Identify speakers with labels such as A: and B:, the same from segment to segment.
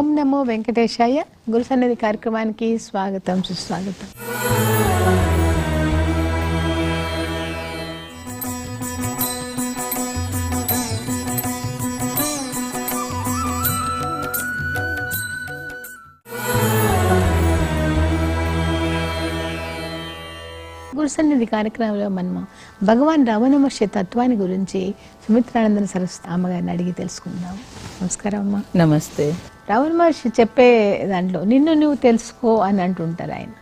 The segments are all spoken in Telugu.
A: ఓం నమో వెంకటేశాయ. గురు సన్నిధి కార్యక్రమానికి స్వాగతం, సుస్వాగతం. గురు సన్నిధి కార్యక్రమంలో మనం భగవాన్ రమణ మహర్షి తత్వాన్ని గురించి సుమిత్రానందన సరస్వతి అమ్మగారిని అడిగి తెలుసుకుందాం. నమస్కారం అమ్మ.
B: నమస్తే.
A: రమణ మహర్షి చెప్పే దాంట్లో నిన్ను నువ్వు తెలుసుకో అని అంటుంటారు. ఆయన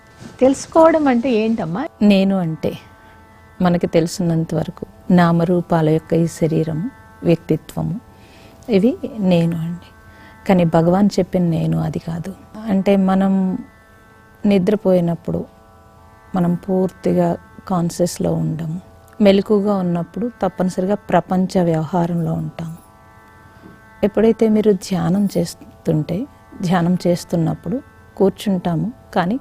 A: తెలుసుకోవడం అంటే ఏంటమ్మా?
B: నేను అంటే మనకి తెలిసినంత వరకు నామరూపాల యొక్క ఈ శరీరము, వ్యక్తిత్వము, ఇవి నేను అండి. కానీ భగవాన్ చెప్పిన నేను అది కాదు. అంటే మనం నిద్రపోయినప్పుడు మనం పూర్తిగా కాన్షియస్లో ఉండము. మెలకుగా ఉన్నప్పుడు తప్పనిసరిగా ప్రపంచ వ్యవహారంలో ఉంటాము. ఎప్పుడైతే మీరు ధ్యానం చేస్తున్నప్పుడు కూర్చుంటాము, కానీ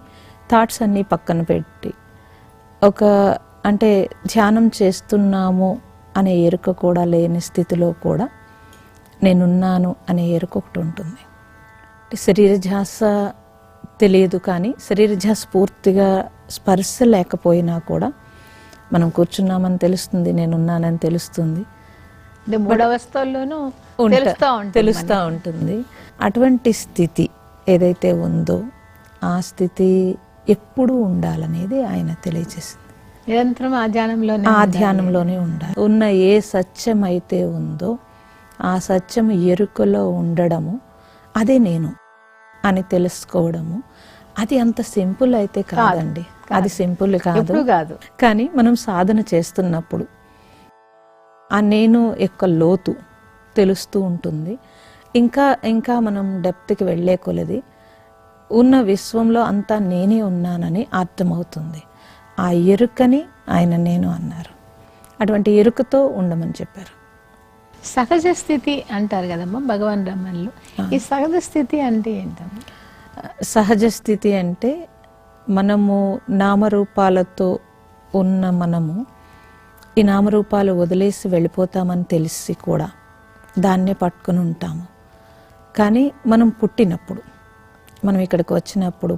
B: థాట్స్ అన్నీ పక్కన పెట్టి అంటే ధ్యానం చేస్తున్నాము అనే ఎరుక కూడా లేని స్థితిలో కూడా నేనున్నాను అనే ఎరుక ఒకటి ఉంటుంది. శరీర ధ్యాస తెలియదు, కానీ శరీర ధ్యాస పూర్తిగా స్పర్శ లేకపోయినా కూడా మనం కూర్చున్నామని తెలుస్తుంది, నేనున్నానని తెలుస్తుంది, తెలుస్తూ ఉంటుంది. అటువంటి స్థితి ఏదైతే ఉందో ఆ స్థితి ఎప్పుడూ ఉండాలనేది ఆయన తెలియజేసింది.
A: నిరంతరం ఆ ధ్యానంలోనే
B: ఉండాలి. ఉన్న ఏ సత్యం అయితే ఉందో ఆ సత్యం ఎరుకలో ఉండడము, అదే నేను అని తెలుసుకోవడము. అది అంత సింపుల్ అయితే కాదండి. అది సింపుల్ కాదు. కానీ మనం సాధన చేస్తున్నప్పుడు ఆ నేను యొక్క లోతు తెలుస్తూ ఉంటుంది. ఇంకా మనం డెప్త్కి వెళ్ళే కొలది ఉన్న విశ్వంలో అంతా నేనే ఉన్నానని అర్థమవుతుంది. ఆ ఎరుకని ఆయన నేను అన్నారు. అటువంటి ఎరుకతో ఉండమని చెప్పారు.
A: సహజ స్థితి అంటారు కదమ్మా భగవాన్ రమణులు. ఈ సహజ స్థితి అంటే ఏంటమ్మా?
B: సహజ స్థితి అంటే మనము నామరూపాలతో ఉన్న మనము ఈ నామరూపాలు వదిలేసి వెళ్ళిపోతామని తెలిసి కూడా దాన్నే పట్టుకుని ఉంటాము. కానీ మనం మనం ఇక్కడికి వచ్చినప్పుడు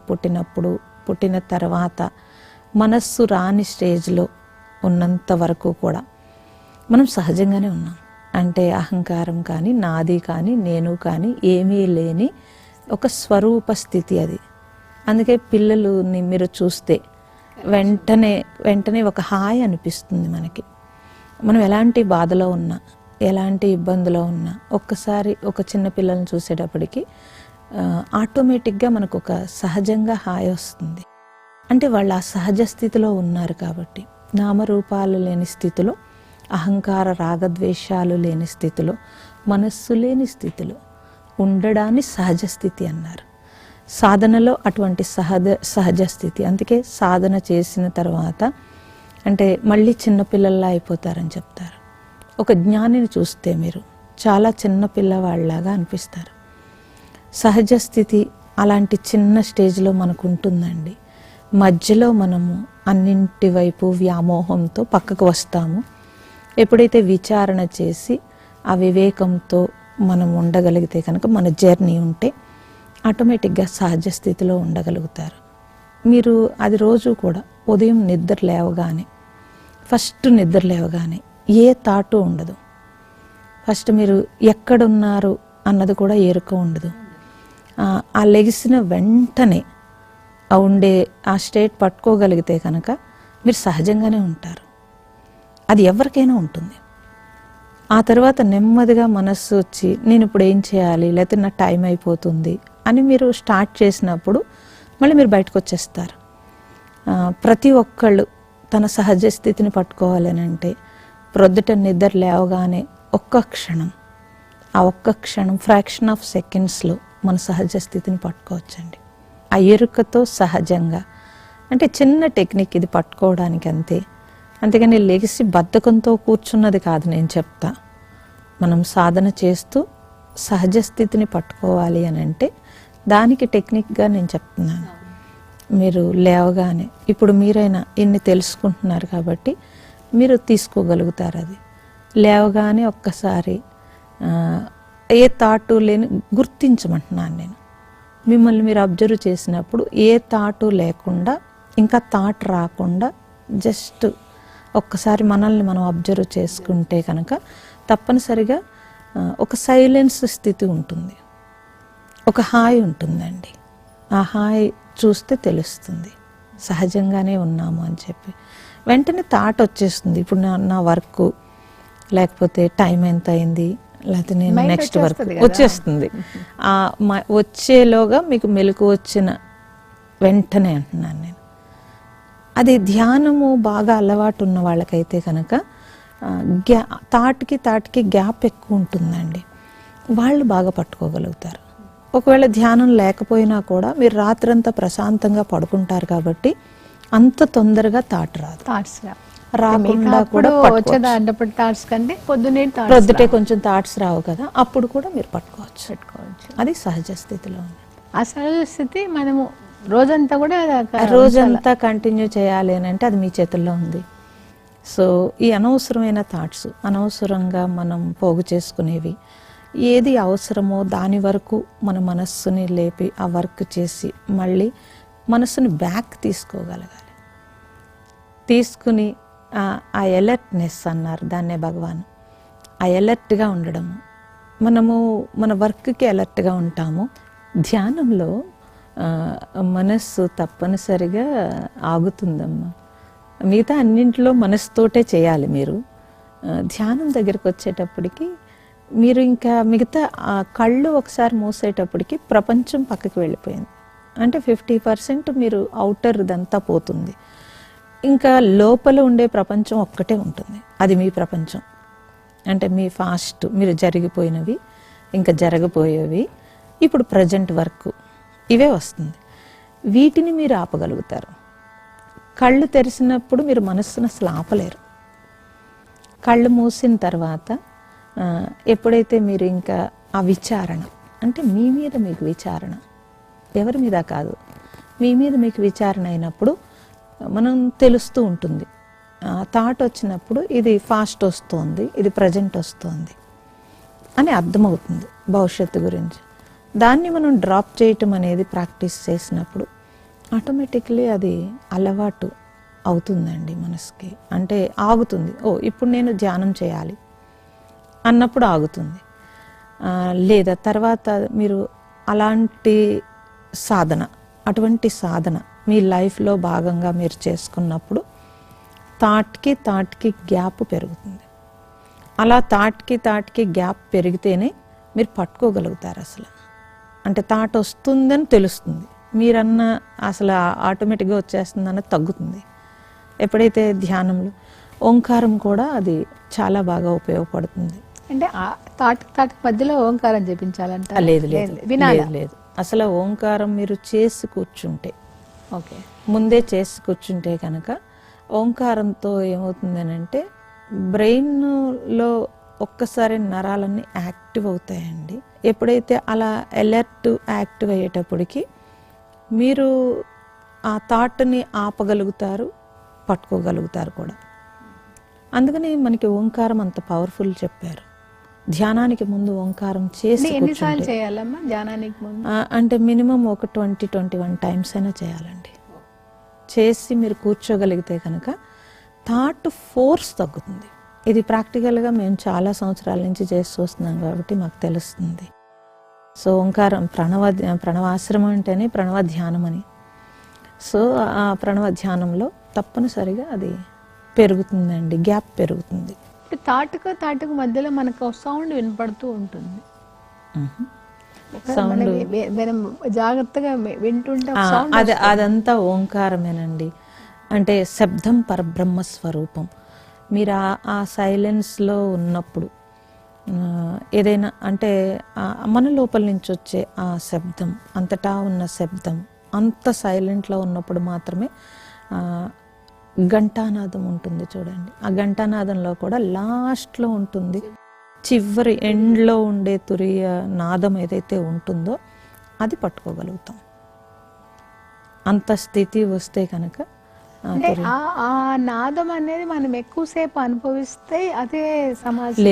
B: పుట్టిన తర్వాత మనస్సు రాని స్టేజ్లో ఉన్నంత వరకు కూడా మనం సహజంగానే ఉన్నాం. అంటే అహంకారం కానీ, నాది కానీ, నేను కానీ ఏమీ లేని ఒక స్వరూప స్థితి అది. అందుకే పిల్లలని మీరు చూస్తే వెంటనే ఒక హాయి అనిపిస్తుంది మనకి. మనం ఎలాంటి బాధలో ఉన్నా, ఎలాంటి ఇబ్బందిలో ఉన్నా ఒక్కసారి ఒక చిన్న పిల్లల్ని చూసేటప్పటికి ఆటోమేటిక్గా మనకు ఒక సహజంగా హాయి వస్తుంది. అంటే వాళ్ళు ఆ సహజ స్థితిలో ఉన్నారు కాబట్టి. నామరూపాలు లేని స్థితిలో, అహంకార రాగద్వేషాలు లేని స్థితిలో, మనస్సు లేని స్థితిలో ఉండడాన్ని సహజ స్థితి అన్నారు. సాధనలో అటువంటి సహజ స్థితి. అందుకే సాధన చేసిన తర్వాత అంటే మళ్ళీ చిన్నపిల్లల్లా అయిపోతారని చెప్తారు. ఒక జ్ఞానిని చూస్తే మీరు చాలా చిన్న పిల్లవాళ్ళలాగా అనిపిస్తారు. సహజ స్థితి అలాంటి చిన్న స్టేజ్లో మనకు ఉంటుందండి. మధ్యలో మనము అన్నింటి వైపు వ్యామోహంతో పక్కకు వస్తాము. ఎప్పుడైతే విచారణ చేసి ఆ వివేకంతో మనం ఉండగలిగితే కనుక మన జర్నీ ఉంటే ఆటోమేటిక్గా సహజ స్థితిలో ఉండగలుగుతారు. మీరు అది రోజు కూడా ఉదయం ఫస్ట్ నిద్ర లేవగానే ఏ థాటు ఉండదు. ఫస్ట్ మీరు ఎక్కడున్నారు అన్నది కూడా ఎరుక ఉండదు. ఆ లెగిసిన వెంటనే ఆ స్టేట్ పట్టుకోగలిగితే కనుక మీరు సహజంగానే ఉంటారు. అది ఎవరికైనా ఉంటుంది. ఆ తర్వాత నెమ్మదిగా మనస్సు వచ్చి నేను ఇప్పుడు ఏం చేయాలి, లేకపోతే నా టైం అయిపోతుంది అని మీరు స్టార్ట్ చేసినప్పుడు మళ్ళీ మీరు బయటకు వచ్చేస్తారు. ప్రతి ఒక్కళ్ళు తన సహజ స్థితిని పట్టుకోవాలని అంటే ప్రొద్దుట నిద్ర లేవగానే ఒక్క క్షణం ఫ్రాక్షన్ ఆఫ్ సెకండ్స్లో మన సహజ స్థితిని పట్టుకోవచ్చండి. ఆ ఎరుకతో సహజంగా. అంటే చిన్న టెక్నిక్ ఇది పట్టుకోవడానికి అంతే. అంతేగాని లెగిసి బద్ధకంతో కూర్చున్నది కాదు నేను చెప్తా. మనం సాధన చేస్తూ సహజ స్థితిని పట్టుకోవాలి అని అంటే దానికి టెక్నిక్గా నేను చెప్తున్నాను. మీరు లేవగానే ఇప్పుడు మీరైనా ఇన్ని తెలుసుకుంటున్నారు కాబట్టి మీరు తీసుకోగలుగుతారు. అది లేవగానే ఒక్కసారి ఏ థాటు లేని గుర్తించమంటున్నాను నేను. మిమ్మల్ని మీరు అబ్జర్వ్ చేసినప్పుడు ఏ థాటు లేకుండా, ఇంకా థాట్ రాకుండా జస్ట్ ఒక్కసారి మనల్ని మనం అబ్జర్వ్ చేసుకుంటే కనుక తప్పనిసరిగా ఒక సైలెన్స్ స్థితి ఉంటుంది, ఒక హాయి ఉంటుందండి. ఆ హాయి చూస్తే తెలుస్తుంది సహజంగానే ఉన్నాము అని చెప్పి. వెంటనే థాట్ వచ్చేస్తుంది, ఇప్పుడు నా వర్క్, లేకపోతే టైం ఎంత అయింది, లేకపోతే నేను నెక్స్ట్ వర్క్ వచ్చేస్తుంది. వచ్చేలోగా మీకు మెలకు వచ్చిన వెంటనే అంటున్నాను నేను. అది ధ్యానము బాగా అలవాటు ఉన్న వాళ్ళకైతే కనుక తాటికి గ్యాప్ ఎక్కువ ఉంటుందండి, వాళ్ళు బాగా పట్టుకోగలుగుతారు. ఒకవేళ ధ్యానం లేకపోయినా కూడా మీరు రాత్రంతా ప్రశాంతంగా పడుకుంటారు కాబట్టి అంత తొందరగా థాట్ రాదు. రాకుండా కూడా పొద్దుటే కొంచెం థాట్స్ రావు కదా, అప్పుడు కూడా మీరు పెట్టుకోవచ్చు. అది సహజ స్థితిలో ఉంది.
A: ఆ సహజ స్థితి మనము
B: రోజంతా కంటిన్యూ చేయాలి అని అంటే అది మీ చేతుల్లో ఉంది. సో ఈ అనవసరమైన థాట్స్, అనవసరంగా మనం పోగు చేసుకునేవి, ఏది అవసరమో దాని వరకు మన మనస్సుని లేపి ఆ వర్క్ చేసి మళ్ళీ మనస్సుని బ్యాక్ తీసుకోగలగాలి. తీసుకుని ఆ ఎలర్ట్నెస్ అన్నారు దాన్నే భగవాన్, ఆ ఎలర్ట్గా ఉండడము. మనము మన వర్క్కి అలర్ట్గా ఉంటాము. ధ్యానంలో మనస్సు తప్పనిసరిగా ఆగుతుందమ్మా. మిగతా అన్నింటిలో మనస్సుతోటే చేయాలి మీరు. ధ్యానం దగ్గరికి వచ్చేటప్పటికి మీరు ఇంకా మిగతా కళ్ళు ఒకసారి మూసేటప్పటికి ప్రపంచం పక్కకి వెళ్ళిపోయింది. అంటే 50% మీరు అవుటర్ దంతా పోతుంది. ఇంకా లోపల ఉండే ప్రపంచం ఒక్కటే ఉంటుంది, అది మీ ప్రపంచం. అంటే మీ ఫాస్ట్, మీరు జరిగిపోయినవి, ఇంకా జరగబోయేవి, ఇప్పుడు ప్రజెంట్ వర్క్, ఇవే వస్తుంది. వీటిని మీరు ఆపగలుగుతారు. కళ్ళు తెరిచినప్పుడు మీరు మనస్సును అసలు ఆపలేరు. కళ్ళు మూసిన తర్వాత ఎప్పుడైతే మీరు ఇంకా ఆ విచారణ, అంటే మీ మీద మీకు విచారణ, ఎవరి మీద కాదు, మీ మీద మీకు విచారణ అయినప్పుడు మనం తెలుస్తూ ఉంటుంది. థాట్ వచ్చినప్పుడు ఇది ఫాస్ట్ వస్తుంది, ఇది ప్రజెంట్ వస్తుంది అని అర్థమవుతుంది భవిష్యత్తు గురించి. దాన్ని మనం డ్రాప్ చేయటం అనేది ప్రాక్టీస్ చేసినప్పుడు ఆటోమేటిక్లీ అది అలవాటు అవుతుందండి మనసుకి. అంటే ఆగుతుంది, ఓ ఇప్పుడు నేను ధ్యానం చేయాలి అన్నప్పుడు ఆగుతుంది. లేదా తర్వాత మీరు అలాంటి సాధన, అటువంటి సాధన మీ లైఫ్లో భాగంగా మీరు చేసుకున్నప్పుడు థాట్కి గ్యాప్ పెరుగుతుంది. అలా థాట్కి గ్యాప్ పెరిగితేనే మీరు పట్టుకోగలుగుతారు అసలు. అంటే థాట్ వస్తుందని తెలుస్తుంది, మీరన్న అసలు ఆటోమేటిక్గా వచ్చేస్తుందన్న తగ్గుతుంది. ఎప్పుడైతే ధ్యానంలో ఓంకారం కూడా అది చాలా బాగా ఉపయోగపడుతుంది.
A: అంటే థాట్ మధ్యలో ఓంకారం జపించాలంట?
B: లేదు లేదు, అసలు ఓంకారం మీరు చేసి కూర్చుంటే,
A: ఓకే,
B: ముందే చేసి కూర్చుంటే కనుక ఓంకారంతో ఏమవుతుందనంటే బ్రెయిన్లో ఒక్కసారి నరాలన్నీ యాక్టివ్ అవుతాయండి. ఎప్పుడైతే అలా అలర్ట్ యాక్టివ్ అయ్యేటప్పటికి మీరు ఆ థాట్ని ఆపగలుగుతారు, పట్టుకోగలుగుతారు కూడా. అందుకని మనకి ఓంకారం అంత పవర్ఫుల్ చెప్పారు. ధ్యానానికి ముందు ఓంకారం చేసి
A: ఎన్నిసార్లు చేయాలమ్మా ధ్యానానికి ముందు?
B: అంటే మినిమం ఒక 20-21 టైమ్స్ అయినా చేయాలండి. చేసి మీరు కూర్చోగలిగితే కనుక థాట్ ఫోర్స్ తగ్గుతుంది. ఇది ప్రాక్టికల్గా మేము చాలా సంవత్సరాల నుంచి చేసి చూస్తున్నాం కాబట్టి మాకు తెలుస్తుంది. సో ఓంకారం ప్రణవాశ్రమం అంటేనే ప్రణవ ధ్యానం అని. సో ఆ ప్రణవ ధ్యానంలో తప్పనిసరిగా అది పెరుగుతుందండి, గ్యాప్ పెరుగుతుంది.
A: తాటుకు మధ్యలో మనకు సౌండ్ వినపడుతూ ఉంటుంది.
B: సౌండ్
A: జాగ్రత్తగా వింటుంటే
B: అదంతా ఓంకారమేనండి. అంటే శబ్దం పరబ్రహ్మ స్వరూపం. మీరు ఆ సైలెన్స్లో ఉన్నప్పుడు ఏదైనా అంటే మన లోపల నుంచి వచ్చే ఆ శబ్దం, అంతటా ఉన్న శబ్దం అంత సైలెంట్లో ఉన్నప్పుడు మాత్రమే ఘంటానాదం ఉంటుంది చూడండి. ఆ ఘంటానాదంలో కూడా లాస్ట్లో ఉంటుంది, చివరి ఎండ్లో ఉండే తురియ నాదం ఏదైతే ఉంటుందో అది పట్టుకోగలుగుతాం. అంత స్థితి వస్తే కనుక
A: ఆ నాదం అనేది మనం ఎక్కువసేపు అనుభవిస్తే అదే సమాధి.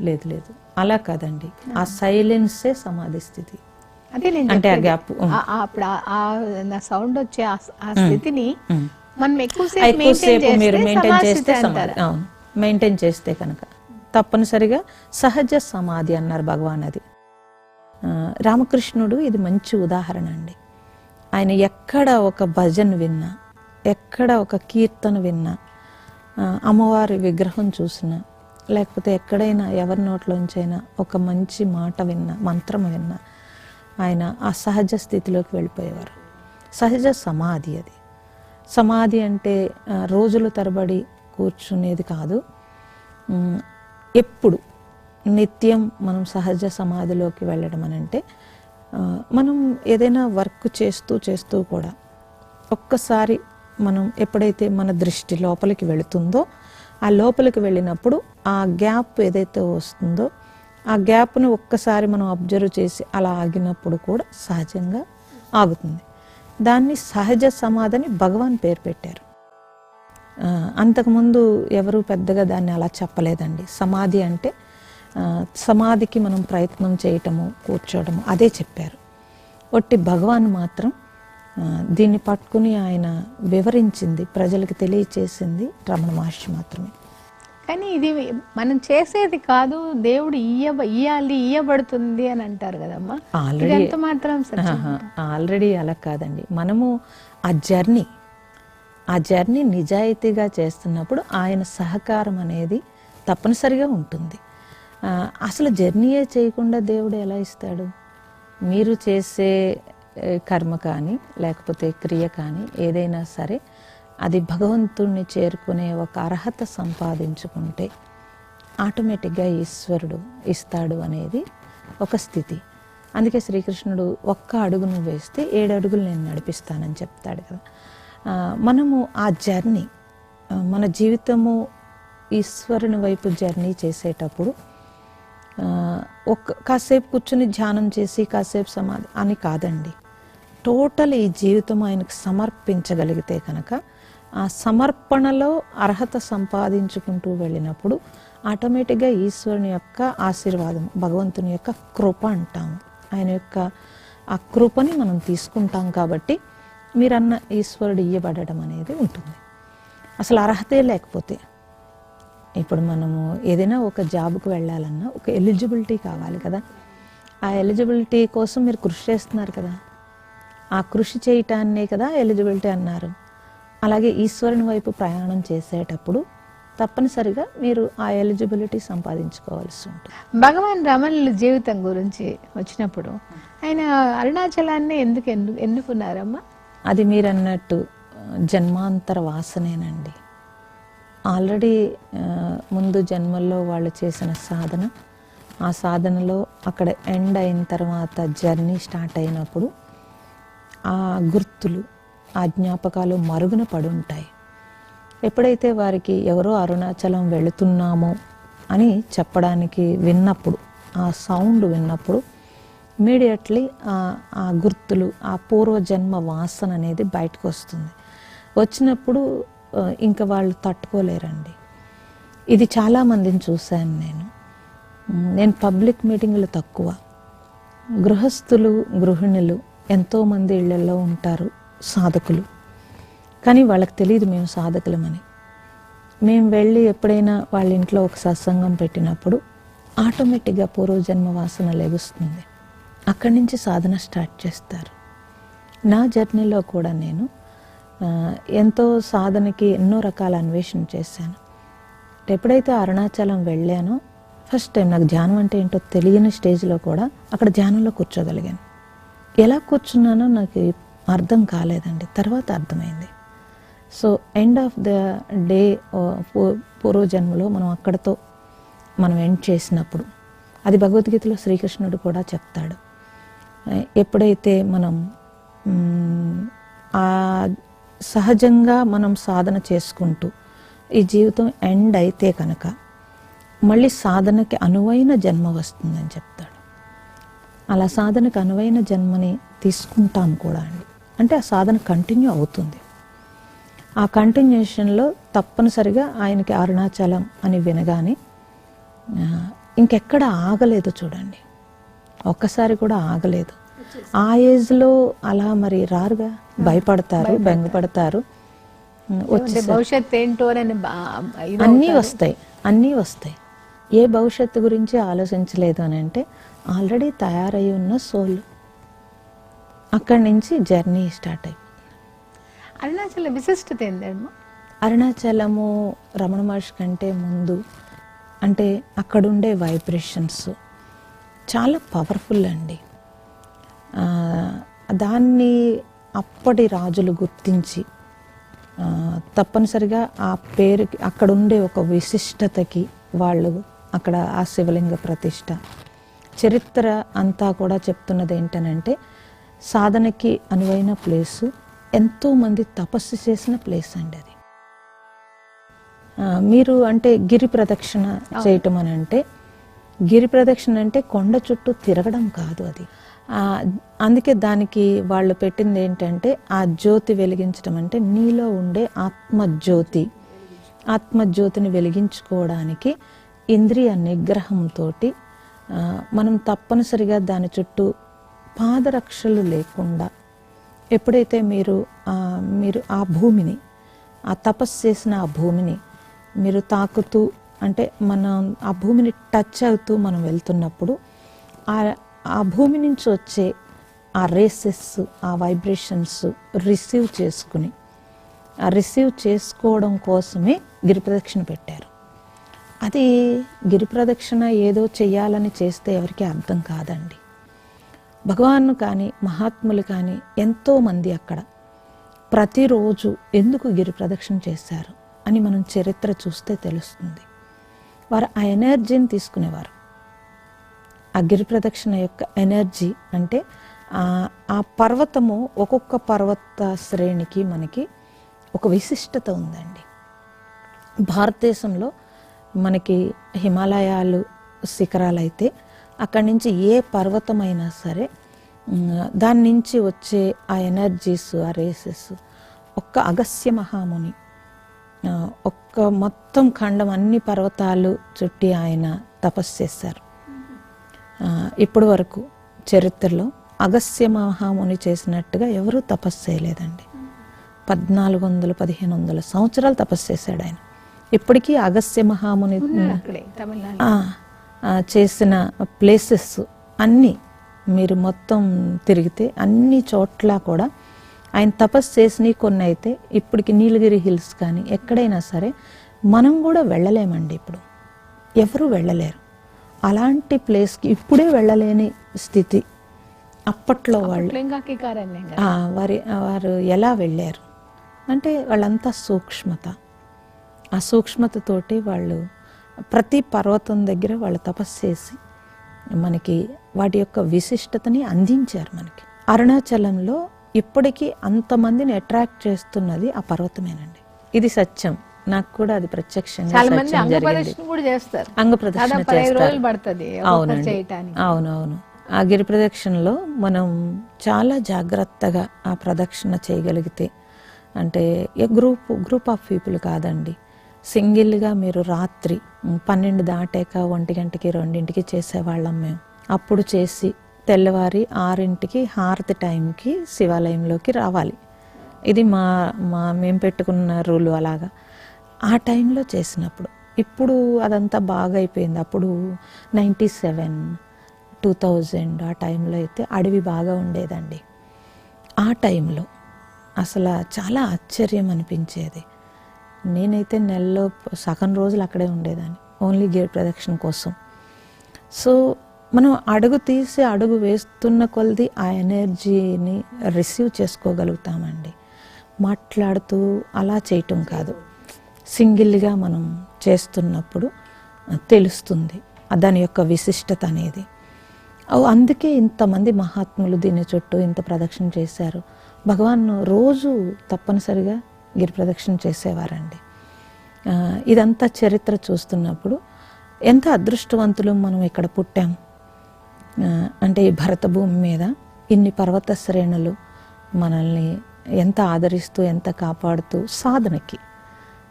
B: లేదు అలా కాదండి. ఆ సైలెన్సే సమాధి స్థితి.
A: అదే నేను
B: అంటే ఆ
A: చెప్పేది.
B: గ్యాప్
A: అప్పుడు నా సౌండ్ వచ్చే ఆ స్థితిని మనం ఎక్కువసేపు
B: ఎక్కువసేపు మీరు మెయింటైన్ చేస్తే
A: అంటారు.
B: అవును, మెయింటైన్ చేస్తే కనుక తప్పనిసరిగా సహజ సమాధి అన్నారు భగవాన్. అది రామకృష్ణుడు ఇది మంచి ఉదాహరణ అండి. ఆయన ఎక్కడ ఒక భజన్ విన్నా, ఎక్కడ ఒక కీర్తన విన్నా, అమ్మవారి విగ్రహం చూసినా, లేకపోతే ఎక్కడైనా ఎవరి నోట్లోంచైనా ఒక మంచి మాట విన్నా, మంత్రం విన్నా, ఆయన ఆ సహజ స్థితిలోకి వెళ్ళిపోయేవారు. సహజ సమాధి అది. సమాధి అంటే రోజుల తరబడి కూర్చునేది కాదు. ఎప్పుడు నిత్యం మనం సహజ సమాధిలోకి వెళ్ళడం అని అంటే మనం ఏదైనా వర్క్ చేస్తూ కూడా ఒక్కసారి మనం ఎప్పుడైతే మన దృష్టి లోపలికి వెళుతుందో, ఆ లోపలికి వెళ్ళినప్పుడు ఆ గ్యాప్ ఏదైతే వస్తుందో ఆ గ్యాప్ను ఒక్కసారి మనం అబ్జర్వ్ చేసి అలా ఆగినప్పుడు కూడా సహజంగా ఆగుతుంది. దాన్ని సహజ సమాధిని భగవాన్ పేరు పెట్టారు. అంతకుముందు ఎవరు పెద్దగా దాన్ని అలా చెప్పలేదండి. సమాధి అంటే సమాధికి మనం ప్రయత్నం చేయటము, కూర్చోవడము అదే చెప్పారు. ఒట్టి భగవాన్ మాత్రం దీన్ని పట్టుకుని ఆయన వివరించింది, ప్రజలకు తెలియచేసింది రమణ మహర్షి మాత్రమే.
A: కానీ ఇది మనం చేసేది కాదు, దేవుడు ఇయ్యబడుతుంది అని అంటారు కదమ్మా. ఎంత మాత్రం
B: ఆల్రెడీ అలా కాదండి. మనము ఆ జర్నీ నిజాయితీగా చేస్తున్నప్పుడు ఆయన సహకారం అనేది తప్పనిసరిగా ఉంటుంది. అసలు జర్నీయే చేయకుండా దేవుడు ఎలా ఇస్తాడు? మీరు చేసే కర్మ కానీ లేకపోతే క్రియ కానీ ఏదైనా సరే అది భగవంతుణ్ణి చేరుకునే ఒక అర్హత సంపాదించుకుంటే ఆటోమేటిక్గా ఈశ్వరుడు ఇస్తాడు అనేది ఒక స్థితి. అందుకే శ్రీకృష్ణుడు ఒక్క అడుగు నువ్వు వేస్తే 7 అడుగులు నేను నడిపిస్తానని చెప్తాడు కదా. మనము ఆ జర్నీ, మన జీవితము ఈశ్వరుని వైపు జర్నీ చేసేటప్పుడు కాసేపు కూర్చుని ధ్యానం చేసి కాసేపు సమాధి అని కాదండి. టోటల్ ఈ జీవితం ఆయనకు సమర్పించగలిగితే కనుక ఆ సమర్పణలో అర్హత సంపాదించుకుంటూ వెళ్ళినప్పుడు ఆటోమేటిక్గా ఈశ్వరుని యొక్క ఆశీర్వాదం, భగవంతుని యొక్క కృప అంటాము, ఆయన యొక్క ఆ కృపని మనం తీసుకుంటాం. కాబట్టి మీరన్న ఈశ్వరుడు ఇయ్యబడడం అనేది ఉంటుంది. అసలు అర్హతే లేకపోతే, ఇప్పుడు మనము ఏదైనా ఒక జాబ్కు వెళ్ళాలన్నా ఒక ఎలిజిబిలిటీ కావాలి కదా. ఆ ఎలిజిబిలిటీ కోసం మీరు కృషి చేస్తున్నారు కదా, ఆ కృషి చేయటాన్నే కదా ఎలిజిబిలిటీ అన్నారు. అలాగే ఈశ్వరుని వైపు ప్రయాణం చేసేటప్పుడు తప్పనిసరిగా మీరు ఆ ఎలిజిబిలిటీ సంపాదించుకోవాల్సి ఉంటుంది.
A: భగవాన్ రమణుల జీవితం గురించి వచ్చినప్పుడు ఆయన అరుణాచలాన్ని ఎందుకు ఎన్నుకున్నారమ్మా?
B: అది మీరు అన్నట్టు జన్మాంతర వాసనేనండి. ఆల్రెడీ ముందు జన్మల్లో వాళ్ళు చేసిన సాధన, ఆ సాధనలో అక్కడ ఎండ్ అయిన తర్వాత జర్నీ స్టార్ట్ అయినప్పుడు ఆ గుర్తులు, ఆ జ్ఞాపకాలు మరుగున పడి ఉంటాయి. ఎప్పుడైతే వారికి ఎవరో అరుణాచలం వెళుతున్నామో అని చెప్పడానికి విన్నప్పుడు, ఆ సౌండ్ విన్నప్పుడు ఇమీడియట్లీ ఆ గుర్తులు, ఆ పూర్వజన్మ వాసన అనేది బయటకు వస్తుంది. వచ్చినప్పుడు ఇంకా వాళ్ళు తట్టుకోలేరండి. ఇది చాలామందిని చూశాను నేను పబ్లిక్ మీటింగ్లు తక్కువ, గృహస్థులు, గృహిణులు ఎంతోమంది ఇళ్లలో ఉంటారు, సాధకులు. కానీ వాళ్ళకి తెలియదు మేము సాధకులమని. మేము వెళ్ళి ఎప్పుడైనా వాళ్ళ ఇంట్లో ఒక సత్సంగం పెట్టినప్పుడు ఆటోమేటిక్గా పూర్వజన్మ వాసన లెగుస్తుంది. అక్కడి నుంచి సాధన స్టార్ట్ చేస్తారు. నా జర్నీలో కూడా నేను ఎంతో సాధనకి ఎన్నో రకాల అన్వేషణ చేశాను. ఎప్పుడైతే అరుణాచలం వెళ్ళానో ఫస్ట్ టైం నాకు ధ్యానం అంటే ఏంటో తెలియని స్టేజ్లో కూడా అక్కడ ధ్యానంలో కూర్చోగలిగాను. ఎలా కూర్చున్నానో నాకు అర్థం కాలేదండి, తర్వాత అర్థమైంది. So end of the day పూర్వజన్మలో మనం అక్కడతో మనం ఎండ్ చేసినప్పుడు, అది భగవద్గీతలో శ్రీకృష్ణుడు కూడా చెప్తాడు, ఎప్పుడైతే మనం ఆ సహజంగా మనం సాధన చేసుకుంటూ ఈ జీవితం ఎండ్ అయితే కనుక మళ్ళీ సాధనకి అనువైన జన్మ వస్తుందని చెప్తాడు. అలా సాధనకు అనువైన జన్మని తీసుకుంటాం కూడా అండి. అంటే ఆ సాధన కంటిన్యూ అవుతుంది. ఆ కంటిన్యూషన్లో తప్పనిసరిగా ఆయనకి అరుణాచలం అని వినగానే ఇంకెక్కడ ఆగలేదు చూడండి, ఒక్కసారి కూడా ఆగలేదు. ఆ ఏజ్లో అలా మరి రారుగా, భయపడతారు, బెంగపడతారు.
A: అంటే భవిష్యత్తు ఏంటో అని
B: అన్నీ వస్తాయి, అన్నీ వస్తాయి. ఏ భవిష్యత్తు గురించి ఆలోచించలేదు అని అంటే ఆల్రెడీ తయారై ఉన్న సోల్ అక్కడి నుంచి జర్నీ స్టార్ట్ అయిపోతుంది.
A: అరుణాచల విశిష్టత ఏందమ్మా?
B: అరుణాచలము రమణ మహర్షి కంటే ముందు అంటే అక్కడుండే వైబ్రేషన్స్ చాలా పవర్ఫుల్ అండి. దాన్ని అప్పటి రాజులు గుర్తించి తప్పనిసరిగా ఆ పేరుకి అక్కడుండే ఒక విశిష్టతకి వాళ్ళు అక్కడ ఆ శివలింగ ప్రతిష్ట చరిత్ర అంతా కూడా చెప్తున్నది ఏంటనంటే సాధనకి అనువైన ప్లేసు, ఎంతోమంది తపస్సు చేసిన ప్లేస్ అండి అది. మీరు అంటే గిరి ప్రదక్షిణ చేయటం అని అంటే, గిరి ప్రదక్షిణ అంటే కొండ చుట్టూ తిరగడం కాదు అది. అందుకే దానికి వాళ్ళు పెట్టింది ఏంటంటే ఆ జ్యోతి వెలిగించడం అంటే నీలో ఉండే ఆత్మజ్యోతి, ఆత్మజ్యోతిని వెలిగించుకోవడానికి ఇంద్రియ నిగ్రహంతో మనం తప్పనిసరిగా దాని చుట్టూ పాదరక్షలు లేకుండా ఎప్పుడైతే మీరు ఆ భూమిని, ఆ తపస్సు చేసిన ఆ భూమిని మీరు తాకుతూ అంటే మనం ఆ భూమిని టచ్ అవుతూ మనం వెళ్తున్నప్పుడు ఆ భూమి నుంచి వచ్చే ఆ రేసెస్, ఆ వైబ్రేషన్స్ రిసీవ్ చేసుకుని ఆ రిసీవ్ చేసుకోవడం కోసమే గిరి ప్రదక్షిణ పెట్టారు. అది గిరి ప్రదక్షిణ ఏదో చెయ్యాలని చేస్తే ఎవరికి అర్థం కాదండి. భగవాను కానీ మహాత్ములు కానీ ఎంతోమంది అక్కడ ప్రతిరోజు ఎందుకు గిరి ప్రదక్షిణ చేశారు అని మనం చరిత్ర చూస్తే తెలుస్తుంది. వారు ఆ ఎనర్జీని తీసుకునేవారు. ఆ గిరి ప్రదక్షిణ యొక్క ఎనర్జీ అంటే ఆ పర్వతము, ఒక్కొక్క పర్వత శ్రేణికి మనకి ఒక విశిష్టత ఉందండి. భారతదేశంలో మనకి హిమాలయాలు శిఖరాలు అయితే అక్కడి నుంచి ఏ పర్వతమైనా సరే దాని నుంచి వచ్చే ఆ ఎనర్జీస్, ఆ రేసెస్ ఒక్క అగస్త్య మహాముని ఒక్క మొత్తం ఖండం అన్ని పర్వతాలు చుట్టి ఆయన తపస్సు చేశారు. ఇప్పటి వరకు చరిత్రలో అగస్త్య మహాముని చేసినట్టుగా ఎవరూ తపస్సు చేయలేదండి. 1400-1500 సంవత్సరాలు తపస్సు చేశాడు ఆయన. ఇప్పటికీ అగస్త్య మహాముని చేసిన ప్లేసెస్ అన్నీ మీరు మొత్తం తిరిగితే అన్ని చోట్ల కూడా ఆయన తపస్సు చేసినవి కొన్ని అయితే ఇప్పటికి నీలగిరి హిల్స్ కానీ ఎక్కడైనా సరే మనం కూడా వెళ్ళలేమండి. ఇప్పుడు ఎవరు వెళ్ళలేరు అలాంటి ప్లేస్కి. ఇప్పుడే వెళ్ళలేని స్థితి. అప్పట్లో వాళ్ళు వారు ఎలా వెళ్ళారు అంటే వాళ్ళంతా సూక్ష్మత, ఆ సూక్ష్మతతోటి వాళ్ళు ప్రతి పర్వతం దగ్గర వాళ్ళు తపస్సు చేసి మనకి వాటి యొక్క విశిష్టతని అందించారు మనకి. అరుణాచలంలో ఇప్పటికీ అంతమందిని అట్రాక్ట్ చేస్తున్నది ఆ పర్వతమేనండి. ఇది సత్యం. నాకు కూడా అది ప్రత్యక్షంగా అంగ ప్రదక్షిణ చేస్తారు. అవునవును. ఆ గిరి ప్రదక్షిణలో మనం చాలా జాగ్రత్తగా ఆ ప్రదక్షిణ చేయగలిగితే, అంటే గ్రూప్ ఆఫ్ పీపుల్ కాదండి, సింగిల్గా మీరు రాత్రి 12 దాటాక 1 గంటకి 2ంటికి చేసేవాళ్ళం మేము. అప్పుడు చేసి తెల్లవారి 6ంటికి హారతి టైంకి శివాలయంలోకి రావాలి. ఇది మేము పెట్టుకున్న రూలు. అలాగా ఆ టైంలో చేసినప్పుడు, ఇప్పుడు అదంతా బాగా అయిపోయింది. అప్పుడు 97, 2000 ఆ టైంలో అయితే అడవి బాగా ఉండేదండి. ఆ టైంలో అసలు చాలా ఆశ్చర్యం అనిపించేది. నేనైతే నెలలో సగం రోజులు అక్కడే ఉండేదాన్ని, ఓన్లీ గిరి ప్రదక్షిణ కోసం. సో మనం అడుగు తీసి అడుగు వేస్తున్న కొలది ఆ ఎనర్జీని రిసీవ్ చేసుకోగలుగుతామండి. మాట్లాడుతూ అలా చేయటం కాదు, సింగిల్గా మనం చేస్తున్నప్పుడు తెలుస్తుంది దాని యొక్క విశిష్టత అనేది. అందుకే ఇంతమంది మహాత్ములు దీని చుట్టూ ఇంత ప్రదక్షిణ చేశారు. భగవాన్ రోజు తప్పనిసరిగా గిరి ప్రదక్షిణ చేసేవారండి. ఇదంతా చరిత్ర చూస్తున్నప్పుడు ఎంత అదృష్టవంతులు మనం ఇక్కడ పుట్టాం. అంటే ఈ భరత భూమి మీద ఇన్ని పర్వత శ్రేణులు మనల్ని ఎంత ఆదరిస్తూ, ఎంత కాపాడుతూ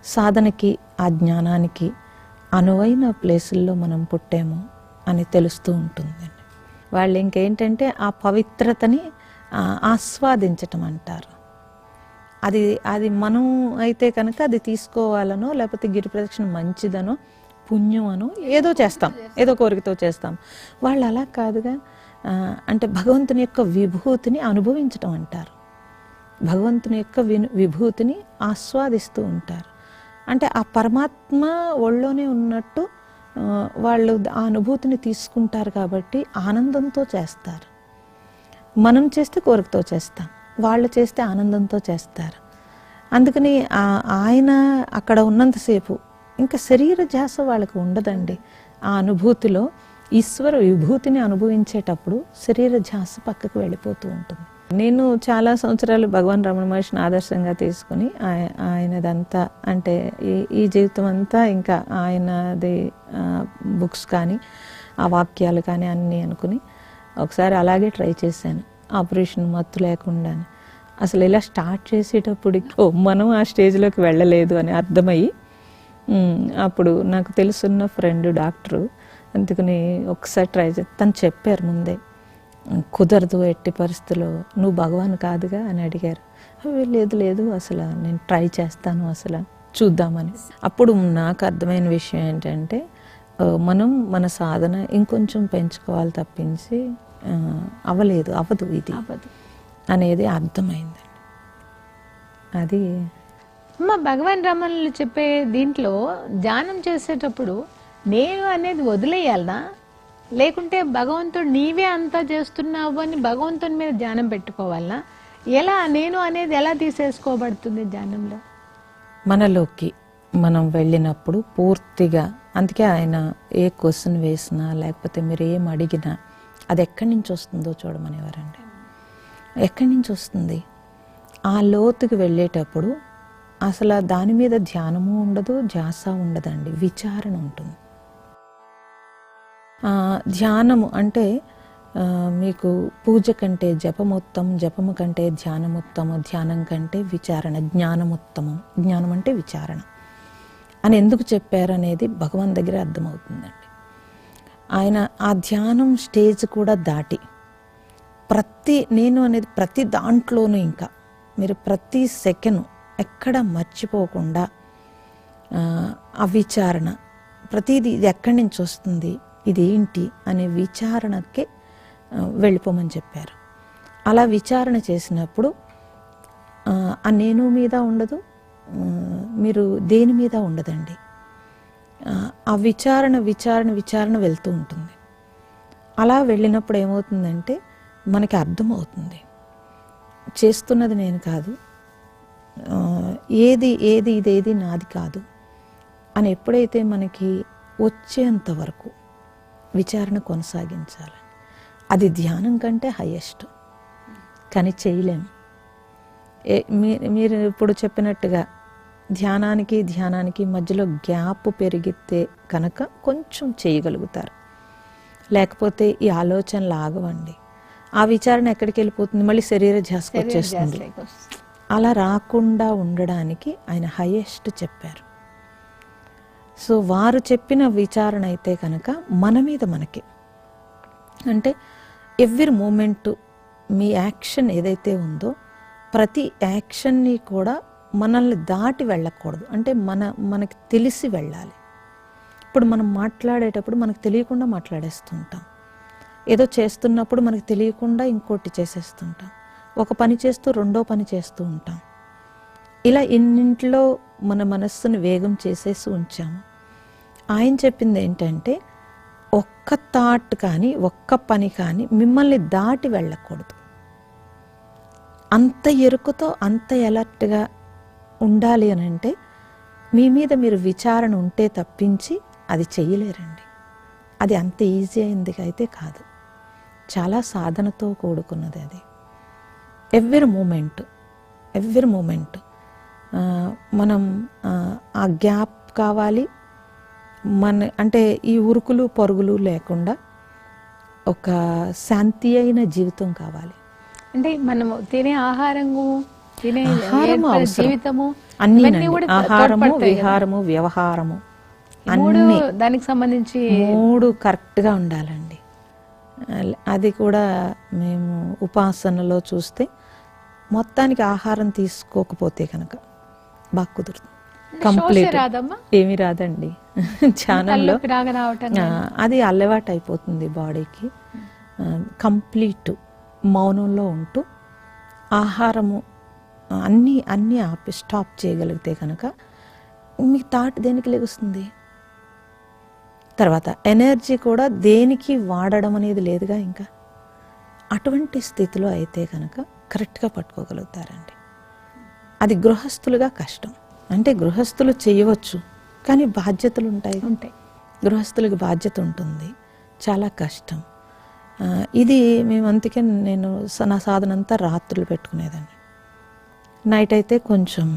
B: సాధనకి ఆ జ్ఞానానికి అనువైన ప్లేసుల్లో మనం పుట్టాము అని తెలుస్తూ ఉంటుందండి. వాళ్ళు ఇంకేంటంటే ఆ పవిత్రతని ఆస్వాదించటం అంటారు. అది అది మనం అయితే కనుక అది తీసుకోవాలనో లేకపోతే గిరి ప్రదక్షిణ మంచిదనో పుణ్యం అనో ఏదో చేస్తాం, ఏదో కోరికతో చేస్తాం. వాళ్ళు అలా కాదుగా. అంటే భగవంతుని యొక్క విభూతిని అనుభవించటం అంటారు. భగవంతుని యొక్క విభూతిని ఆస్వాదిస్తూ ఉంటారు. అంటే ఆ పరమాత్మ ఒళ్ళోనే ఉన్నట్టు వాళ్ళు ఆ అనుభూతిని తీసుకుంటారు కాబట్టి ఆనందంతో చేస్తారు. మనం చేస్తే కోరికతో చేస్తాం, వాళ్ళు చేస్తే ఆనందంతో చేస్తారు. అందుకని ఆయన అక్కడ ఉన్నంతసేపు ఇంకా శరీర ధ్యాస వాళ్ళకి ఉండదండి. ఆ అనుభూతిలో ఈశ్వర విభూతిని అనుభవించేటప్పుడు శరీర ధ్యాస పక్కకు వెళ్ళిపోతూ ఉంటుంది. నేను చాలా సంవత్సరాలు భగవాన్ రమణ మహర్షిని ఆదర్శంగా తీసుకుని ఆయనదంతా అంటే ఈ జీవితం అంతా ఇంకా ఆయనది బుక్స్ కానీ ఆ వాక్యాలు కానీ అన్నీ అనుకుని ఒకసారి అలాగే ట్రై చేశాను. ఆపరేషన్ మత్తు లేకుండా అసలు ఇలా స్టార్ట్ చేసేటప్పుడు మనం ఆ స్టేజ్లోకి వెళ్ళలేదు అని అర్థమయ్యి అప్పుడు నాకు తెలుసున్న ఫ్రెండ్ డాక్టరు అందుకని ఒకసారి ట్రై చేసి తను చెప్పారు ముందే, కుదరదు ఎట్టి పరిస్థితుల్లో, నువ్వు భగవాన్ కాదుగా అని అడిగారు. లేదు లేదు అసలు నేను ట్రై చేస్తాను అసలు చూద్దామని. అప్పుడు నాకు అర్థమైన విషయం ఏంటంటే మనం మన సాధన ఇంకొంచెం పెంచుకోవాలి తప్పించి అవ్వదు ఇది అనేది అర్థమైంది. అది
A: భగవాన్ రమణులు చెప్పే దీంట్లో ధ్యానం చేసేటప్పుడు నేను అనేది వదిలేయాలనా, లేకుంటే భగవంతుడు నీవే అంతా చేస్తున్నావు అని భగవంతుని మీద ధ్యానం పెట్టుకోవాలనా? ఎలా నేను అనేది ఎలా తీసేసుకోబడుతుంది ధ్యానంలో?
B: మనలోకి మనం వెళ్ళినప్పుడు పూర్తిగా, అందుకే ఆయన ఏ క్వశ్చన్ వేసినా లేకపోతే మీరు ఏం అడిగినా అది ఎక్కడి నుంచి వస్తుందో చూడమనేవారండి. ఎక్కడి నుంచి వస్తుంది? ఆ లోతుకి వెళ్ళేటప్పుడు అసలు దాని మీద ధ్యానము ఉండదు, ధ్యాస ఉండదండి, విచారణ ఉంటుంది. ధ్యానము అంటే మీకు పూజ కంటే జపముత్తమం, జపము కంటే ధ్యానముత్తమం, ధ్యానం కంటే విచారణ, జ్ఞానముత్తమం. జ్ఞానం అంటే విచారణ అని ఎందుకు చెప్పారు అనేది భగవాన్ దగ్గర అర్థమవుతుందండి. ఆయన ఆ ధ్యానం స్టేజ్ కూడా దాటి నేను అనేది ప్రతి దాంట్లోనూ ఇంకా మీరు ప్రతి సెకండ్ ఎక్కడ మర్చిపోకుండా ఆ విచారణ, ప్రతిదీ ఇది ఎక్కడి నుంచి వస్తుంది, ఇది ఏంటి అనే విచారణకే వెళ్ళిపోమని చెప్పారు. అలా విచారణ చేసినప్పుడు ఆ నేను మీద ఉండదు, మీరు దేని మీద ఉండదండి. ఆ విచారణ విచారణ విచారణ వెళ్తూ ఉంటుంది. అలా వెళ్ళినప్పుడు ఏమవుతుందంటే మనకి అర్థమవుతుంది చేస్తున్నది నేను కాదు, ఇదేది నాది కాదు అని ఎప్పుడైతే మనకి వచ్చేంత వరకు విచారణ కొనసాగించాలి. అది ధ్యానం కంటే హయ్యెస్ట్, కానీ చేయలేము. మీరు ఇప్పుడు చెప్పినట్టుగా ధ్యానానికి మధ్యలో గ్యాప్ పెరిగితే కనుక కొంచెం చేయగలుగుతారు, లేకపోతే ఈ ఆలోచనలు ఆగవండి. ఆ విచారణ ఎక్కడికి వెళ్ళిపోతుంది, మళ్ళీ శరీర ధ్యాసకు వచ్చేస్తుంది. అలా రాకుండా ఉండడానికి ఆయన హయ్యెస్ట్ చెప్పారు. సో వారు చెప్పిన విచారణ అయితే కనుక మన మీద మనకి, అంటే ఎవ్రీ మూమెంట్ మీ యాక్షన్ ఏదైతే ఉందో ప్రతి యాక్షన్ని కూడా మనల్ని దాటి వెళ్ళకూడదు, అంటే మనకి తెలిసి వెళ్ళాలి. ఇప్పుడు మనం మాట్లాడేటప్పుడు మనకు తెలియకుండా మాట్లాడేస్తుంటాం, ఏదో చేస్తున్నప్పుడు మనకు తెలియకుండా ఇంకోటి చేసేస్తుంటాం, ఒక పని చేస్తూ రెండో పని చేస్తూ ఉంటాం. ఇలా ఇన్నింటిలో మన మనస్సును వేగం చేసేసి ఉంచాము. ఆయన చెప్పింది ఏంటంటే ఒక్క థాట్ కానీ ఒక్క పని కానీ మిమ్మల్ని దాటి వెళ్ళకూడదు. అంత ఎరుకతో అంత ఎలర్ట్గా ఉండాలి అని అంటే మీ మీద మీరు విచారణ ఉంటే తప్పించి అది చెయ్యలేరండి. అది అంత ఈజీ అయింది అయితే కాదు, చాలా సాధనతో కూడుకున్నది అది. ఎవ్రీ మూమెంట్ మనం ఆ గ్యాప్ కావాలి. అంటే ఈ ఉరుకులు పరుగులు లేకుండా ఒక శాంతి అయిన జీవితం కావాలి.
A: అంటే మనము తినే ఆహారము, తినే జీవితము
B: అన్ని, ఆహారము, విహారము, వ్యవహారము అన్ని
A: దానికి సంబంధించి
B: 3 కరెక్ట్గా ఉండాలండి. అది కూడా మేము ఉపాసనలో చూస్తే మొత్తానికి ఆహారం తీసుకోకపోతే కనుక బాగా కుదురుతుంది. కంప్లీట్
A: రాదమ్మా,
B: ఏమీ రాదండి. ఛానల్లో
A: రావటం
B: అది అలవాటు అయిపోతుంది బాడీకి. కంప్లీట్ మౌనంలో ఉంటూ ఆహారము అన్నీ ఆపి స్టాప్ చేయగలిగితే కనుక మీ థాట్ దేనికి లెగుస్తుంది. తర్వాత ఎనర్జీ కూడా దేనికి వాడడం అనేది లేదుగా. ఇంకా అటువంటి స్థితిలో అయితే కనుక కరెక్ట్గా పట్టుకోగలుగుతారండి. అది గృహస్థులుగా కష్టం. అంటే గృహస్థులు చేయవచ్చు, కానీ బాధ్యతలు ఉంటాయి. గృహస్థులకి బాధ్యత ఉంటుంది, చాలా కష్టం. ఇది మేము అందుకే నేను నా సాధన అంతా రాత్రులు పెట్టుకునేదాన్ని. నైట్ అయితే కొంచెం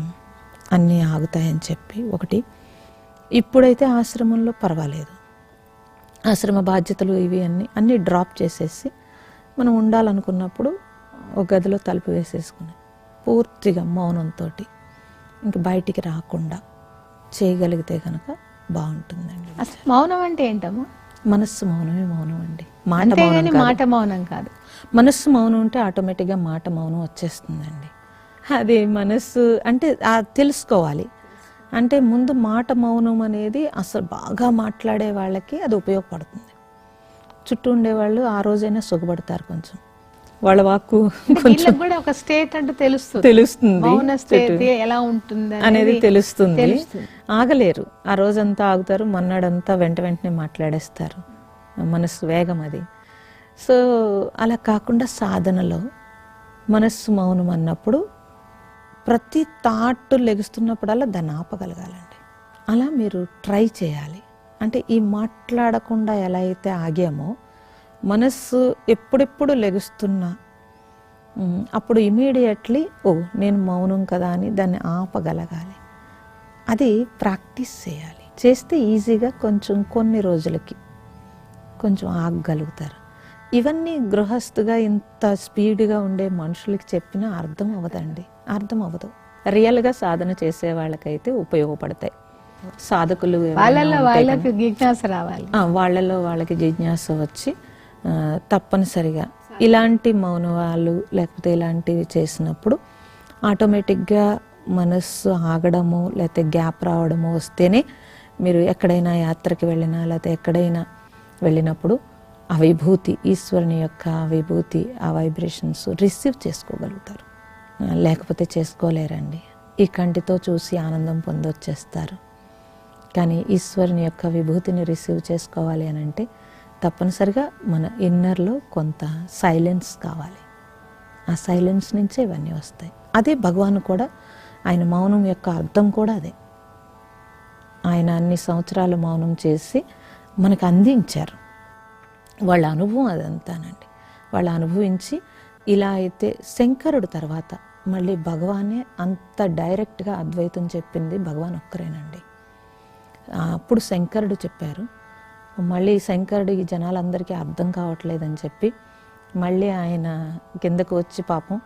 B: అన్నీ ఆగుతాయని చెప్పి ఒకటి. ఇప్పుడైతే ఆశ్రమంలో పర్వాలేదు, ఆశ్రమ బాధ్యతలు ఇవి అన్నీ డ్రాప్ చేసేసి మనం ఉండాలనుకున్నప్పుడు ఒక గదిలో తలుపు వేసేసుకుని పూర్తిగా మౌనంతో ఇంక బయటికి రాకుండా చేయగలిగితే కనుక బాగుంటుందండి.
A: అసలు మౌనం అంటే ఏంటమ్మా?
B: మనస్సు మౌనమే మౌనం అండి.
A: మాట మౌనం కాదు.
B: మనస్సు మౌనం ఉంటే ఆటోమేటిక్గా మాట మౌనం వచ్చేస్తుందండి. అది మనస్సు అంటే తెలుసుకోవాలి. అంటే ముందు మాట మౌనం అనేది అసలు బాగా మాట్లాడే వాళ్ళకి అది ఉపయోగపడుతుంది. చుట్టూ ఉండేవాళ్ళు ఆ రోజైనా సుఖపడతారు, కొంచెం వాళ్ళ వాక్కు కొంచెం
A: కూడా ఒక స్టేట్ అంటే
B: తెలుస్తుంది
A: ఎలా ఉంటుంది
B: అనేది తెలుస్తుంది. ఆగలేరు, ఆ రోజంతా ఆగుతారు, మన్నాడంతా వెంటనే మాట్లాడేస్తారు. మనస్సు వేగం అది. సో అలా కాకుండా సాధనలో మనస్సు మౌనం అన్నప్పుడు ప్రతి థాట్ లెగుస్తున్నప్పుడల్లా దాన్ని ఆపగలగాలండి. అలా మీరు ట్రై చేయాలి. అంటే ఈ మాట్లాడకుండా ఎలా అయితే ఆగామో మనస్సు ఎప్పుడెప్పుడు లెగుస్తున్నా అప్పుడు ఇమీడియట్లీ నేను మౌనం కదా అని దాన్ని ఆపగలగాలి. అది ప్రాక్టీస్ చేయాలి. చేస్తే ఈజీగా కొంచెం కొన్ని రోజులకి కొంచెం ఆగగలుగుతారు. ఇవన్నీ గృహస్థుగా ఇంత స్పీడ్గా ఉండే మనుషులకి చెప్పినా అర్థం అవ్వదండి, అర్థం అవ్వదు. రియల్గా సాధన చేసే వాళ్ళకైతే ఉపయోగపడతాయి. సాధకులు
A: వాళ్ళకి జిజ్ఞాస రావాలి,
B: వాళ్ళలో వాళ్ళకి జిజ్ఞాస వచ్చి తప్పనిసరిగా ఇలాంటి మౌనవాళ్ళు లేకపోతే ఇలాంటివి చేసినప్పుడు ఆటోమేటిక్గా మనస్సు ఆగడము లేకపోతే గ్యాప్ రావడము వస్తేనే మీరు ఎక్కడైనా యాత్రకి వెళ్ళినా లేకపోతే ఎక్కడైనా వెళ్ళినప్పుడు ఆ విభూతి, ఈశ్వరుని యొక్క విభూతి, ఆ వైబ్రేషన్స్ రిసీవ్ చేసుకోగలుగుతారు. లేకపోతే చేసుకోలేరండి. ఈ కంటితో చూసి ఆనందం పొందొచ్చేస్తారు. కానీ ఈశ్వరుని యొక్క విభూతిని రిసీవ్ చేసుకోవాలి అని అంటే తప్పనిసరిగా మన ఇన్నర్లో కొంత సైలెన్స్ కావాలి. ఆ సైలెన్స్ నుంచే ఇవన్నీ వస్తాయి. అదే భగవాన్ కూడా, ఆయన మౌనం యొక్క అర్థం కూడా అదే. ఆయన అన్ని సంవత్సరాలు మౌనం చేసి మనకు అందించారు. వాళ్ళ అనుభవం అదంతానండి. వాళ్ళు అనుభవించి ఇలా అయితే శంకరుడు తర్వాత మళ్ళీ భగవానే అంత డైరెక్ట్గా అద్వైతం చెప్పింది భగవాన్ ఒక్కరేనండి. అప్పుడు శంకరుడు చెప్పారు. మళ్ళీ శంకరుడికి జనాలందరికీ అర్థం కావట్లేదని చెప్పి మళ్ళీ ఆయన కిందకు వచ్చి పాపం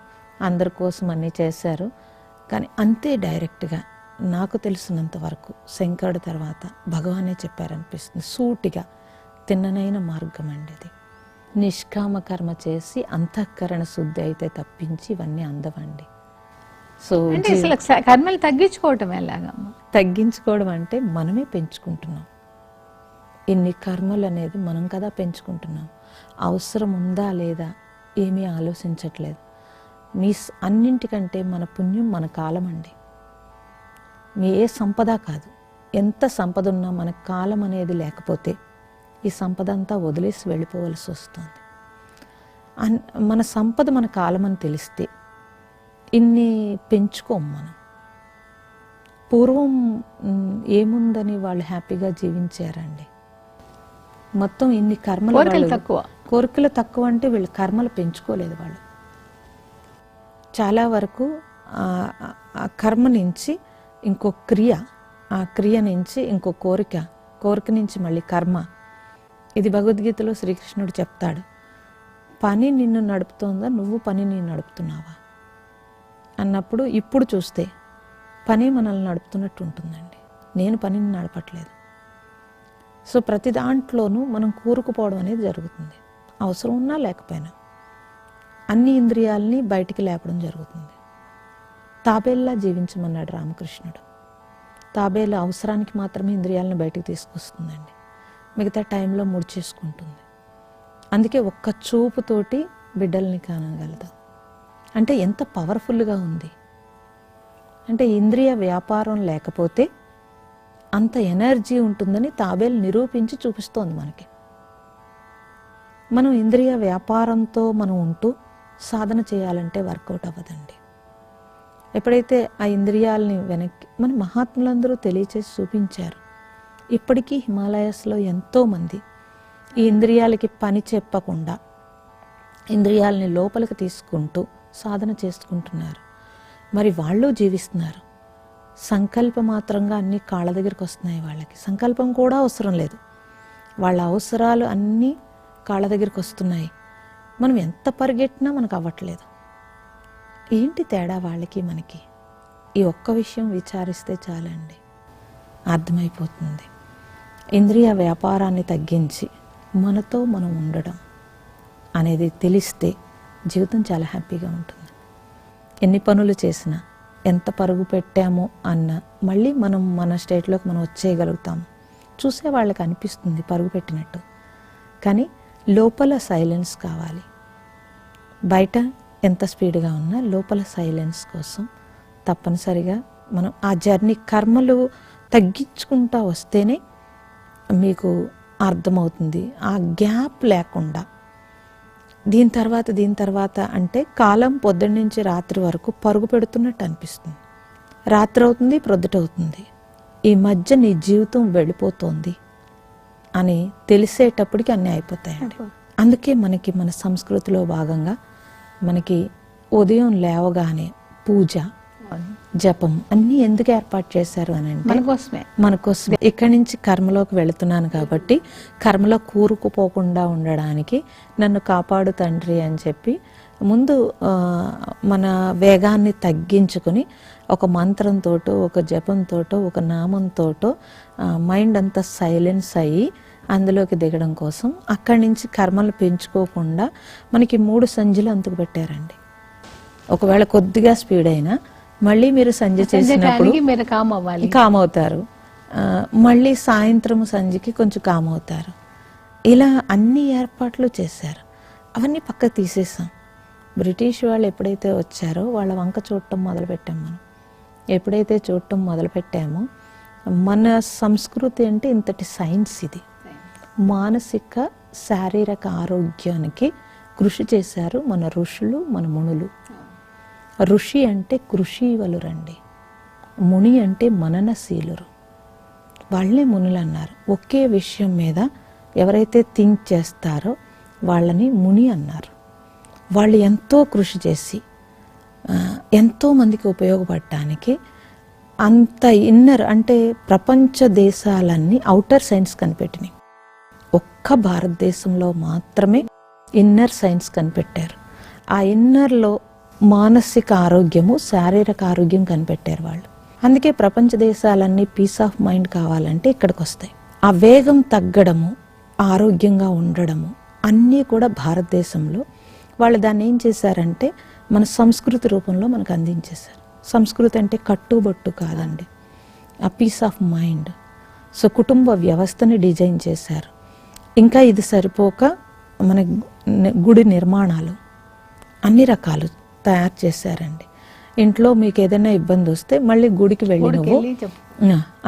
B: అందరి కోసం అన్నీ చేశారు. కానీ అంతే డైరెక్ట్గా నాకు తెలిసినంత వరకు శంకరుడి తర్వాత భగవానే చెప్పారనిపిస్తుంది. సూటిగా తిన్ననైన మార్గం అండి అది. నిష్కామ కర్మ చేసి అంతఃకరణ శుద్ధి అయితే తప్పించి ఇవన్నీ అందవండి. సో
A: కర్మలు తగ్గించుకోవటం ఎలాగా?
B: తగ్గించుకోవడం అంటే మనమే పెంచుకుంటున్నాం. ఇన్ని కర్మలు అనేది మనం కదా పెంచుకుంటున్నాం. అవసరం ఉందా లేదా ఏమీ ఆలోచించట్లేదు. మీ అన్నింటికంటే మన పుణ్యం మన కాలం అండి. మీ ఏ సంపద కాదు. ఎంత సంపద ఉన్నా మన కాలం అనేది లేకపోతే ఈ సంపద అంతా వదిలేసి వెళ్ళిపోవలసి వస్తుంది. మన సంపద మన కాలం అని తెలిస్తే ఇన్ని పెంచుకోం మనం. పూర్వం ఏముందని వాళ్ళు హ్యాపీగా జీవించారండి. మొత్తం ఇన్ని కర్మలు, కోరికలు తక్కువ అంటే వీళ్ళు కర్మలు పెంచుకోలేదు. వాళ్ళు చాలా వరకు ఆ కర్మ నుంచి ఇంకో క్రియ, ఆ క్రియ నుంచి ఇంకో కోరిక, కోరిక నుంచి మళ్ళీ కర్మ. ఇది భగవద్గీతలో శ్రీకృష్ణుడు చెప్తాడు. పని నిన్ను నడుపుతోందా, నువ్వు పనిని నడుపుతున్నావా అన్నప్పుడు ఇప్పుడు చూస్తే పని మనల్ని నడుపుతున్నట్టు ఉంటుందండి. నేను పనిని నడపట్లేదు. సో ప్రతి దాంట్లోనూ మనం కూరుకుపోవడం అనేది జరుగుతుంది. అవసరం ఉన్నా లేకపోయినా అన్ని ఇంద్రియాలని బయటికి లేపడం జరుగుతుంది. తాబేల్లా జీవించమన్నాడు రామకృష్ణుడు. తాబేలు అవసరానికి మాత్రమే ఇంద్రియాలను బయటికి తీసుకొస్తుందండి, మిగతా టైంలో ముడిచేసుకుంటుంది. అందుకే ఒక్క చూపుతోటి బిడ్డల్ని కానగలదు. అంటే ఎంత పవర్ఫుల్గా ఉంది అంటే, ఇంద్రియ వ్యాపారం లేకపోతే అంత ఎనర్జీ ఉంటుందని తాబేలు నిరూపించి చూపిస్తోంది మనకి. మనం ఇంద్రియ వ్యాపారంతో మనం ఉంటూ సాధన చేయాలంటే వర్కౌట్ అవ్వదండి. ఎప్పుడైతే ఆ ఇంద్రియాలని వెనక్కి మన మహాత్ములందరూ తెలియచేసి చూపించారు. ఇప్పటికీ హిమాలయాస్లో ఎంతోమంది ఈ ఇంద్రియాలకి పని చెప్పకుండా ఇంద్రియాలని లోపలికి తీసుకుంటూ సాధన చేసుకుంటున్నారు. మరి వాళ్ళు జీవిస్తున్నారు. సంకల్పమాత్రంగా అన్ని కాళ్ళ దగ్గరికి వస్తున్నాయి. వాళ్ళకి సంకల్పం కూడా అవసరం లేదు, వాళ్ళ అవసరాలు అన్నీ కాళ్ళ దగ్గరికి వస్తున్నాయి. మనం ఎంత పరిగెట్టినా మనకు అవ్వట్లేదు. ఏంటి తేడా వాళ్ళకి మనకి? ఈ ఒక్క విషయం విచారిస్తే చాలండి, అర్థమైపోతుంది. ఇంద్రియ వ్యాపారాన్ని తగ్గించి మనతో మనం ఉండడం అనేది తెలిస్తే జీవితం చాలా హ్యాపీగా ఉంటుంది. ఎన్ని పనులు చేసినా, ఎంత పరుగు పెట్టామో అన్న మళ్ళీ మనం మన స్టేట్లోకి మనం వచ్చేయగలుగుతాము. చూసే వాళ్ళకి అనిపిస్తుంది పరుగు పెట్టినట్టు, కానీ లోపల సైలెన్స్ కావాలి. బయట ఎంత స్పీడ్గా ఉన్నా లోపల సైలెన్స్ కోసం తప్పనిసరిగా మనం ఆ జర్నీ కర్మలు తగ్గించుకుంటూ వస్తేనే మీకు అర్థమవుతుంది. ఆ గ్యాప్ లేకుండా దీని తర్వాత అంటే కాలం పొద్దున్న నుంచి రాత్రి వరకు పరుగు పెడుతున్నట్టు అనిపిస్తుంది. రాత్రి అవుతుంది, ప్రొద్దుట అవుతుంది, ఈ మధ్య నీ జీవితం వెళ్ళిపోతుంది అని తెలిసేటప్పటికి అన్నీ అయిపోతాయండి. అందుకే మనకి మన సంస్కృతిలో భాగంగా మనకి ఉదయం లేవగానే పూజ, జపం అన్నీ ఎందుకు ఏర్పాటు చేశారు అని అంటే మన కోసమే. ఇక్కడి నుంచి కర్మలోకి వెళుతున్నాను కాబట్టి కర్మలో కూరుకుపోకుండా ఉండడానికి నన్ను కాపాడు తండ్రి అని చెప్పి ముందు మన వేగాన్ని తగ్గించుకుని ఒక మంత్రంతోటో, ఒక జపంతోటో, ఒక నామంతోటో మైండ్ అంతా సైలెన్స్ అయ్యి అందులోకి దిగడం కోసం అక్కడి నుంచి కర్మలు పెంచుకోకుండా మనకి 3 సంధ్యలు అందుకు పెట్టారండి. ఒకవేళ కొద్దిగా స్పీడ్ అయినా మళ్ళీ మీరు సంధ్య చేసినప్పుడు కామ్ అవుతారు, మళ్ళీ సాయంత్రం సంధ్యకి కొంచెం కామ్ అవుతారు. ఇలా అన్ని ఏర్పాట్లు చేశారు. అవన్నీ పక్కకు తీసేసాం. బ్రిటిష్ వాళ్ళు ఎప్పుడైతే వచ్చారో వాళ్ళ వంక చూడటం మొదలుపెట్టాం. మనం ఎప్పుడైతే చూడటం మొదలుపెట్టామో మన సంస్కృతి అంటే ఇంతటి సైన్స్ ఇది. మానసిక శారీరక ఆరోగ్యానికి కృషి చేశారు మన ఋషులు, మన మునులు. ఋషి అంటే కృషివలురండి, ముని అంటే మననశీలురు. వాళ్ళే మునులు అన్నారు. ఒకే విషయం మీద ఎవరైతే థింక్ చేస్తారో వాళ్ళని ముని అన్నారు. వాళ్ళు ఎంతో కృషి చేసి ఎంతో మందికి ఉపయోగపడటానికి అంత ఇన్నర్ అంటే ప్రపంచ దేశాలన్నీ అవుటర్ సైన్స్ కనిపెట్టినాయి. ఒక్క భారతదేశంలో మాత్రమే ఇన్నర్ సైన్స్ కనిపెట్టారు. ఆ ఇన్నర్లో మానసిక ఆరోగ్యము, శారీరక ఆరోగ్యం కనిపెట్టారు వాళ్ళు. అందుకే ప్రపంచ దేశాలన్నీ పీస్ ఆఫ్ మైండ్ కావాలంటే ఇక్కడికి వస్తాయి. ఆ వేగం తగ్గడము, ఆరోగ్యంగా ఉండడము అన్నీ కూడా భారతదేశంలో వాళ్ళు దాన్ని ఏం చేశారంటే మన సంస్కృతి రూపంలో మనకు అందించేశారు. సంస్కృతి అంటే కట్టుబొట్టు కాదండి, ఆ పీస్ ఆఫ్ మైండ్. సో కుటుంబ వ్యవస్థని డిజైన్ చేశారు. ఇంకా ఇది సరిపోక మన గుడి నిర్మాణాలు అన్ని రకాలు తయారు చేశారండి. ఇంట్లో మీకు ఏదైనా ఇబ్బంది వస్తే మళ్ళీ గుడికి వెళ్ళి నువ్వు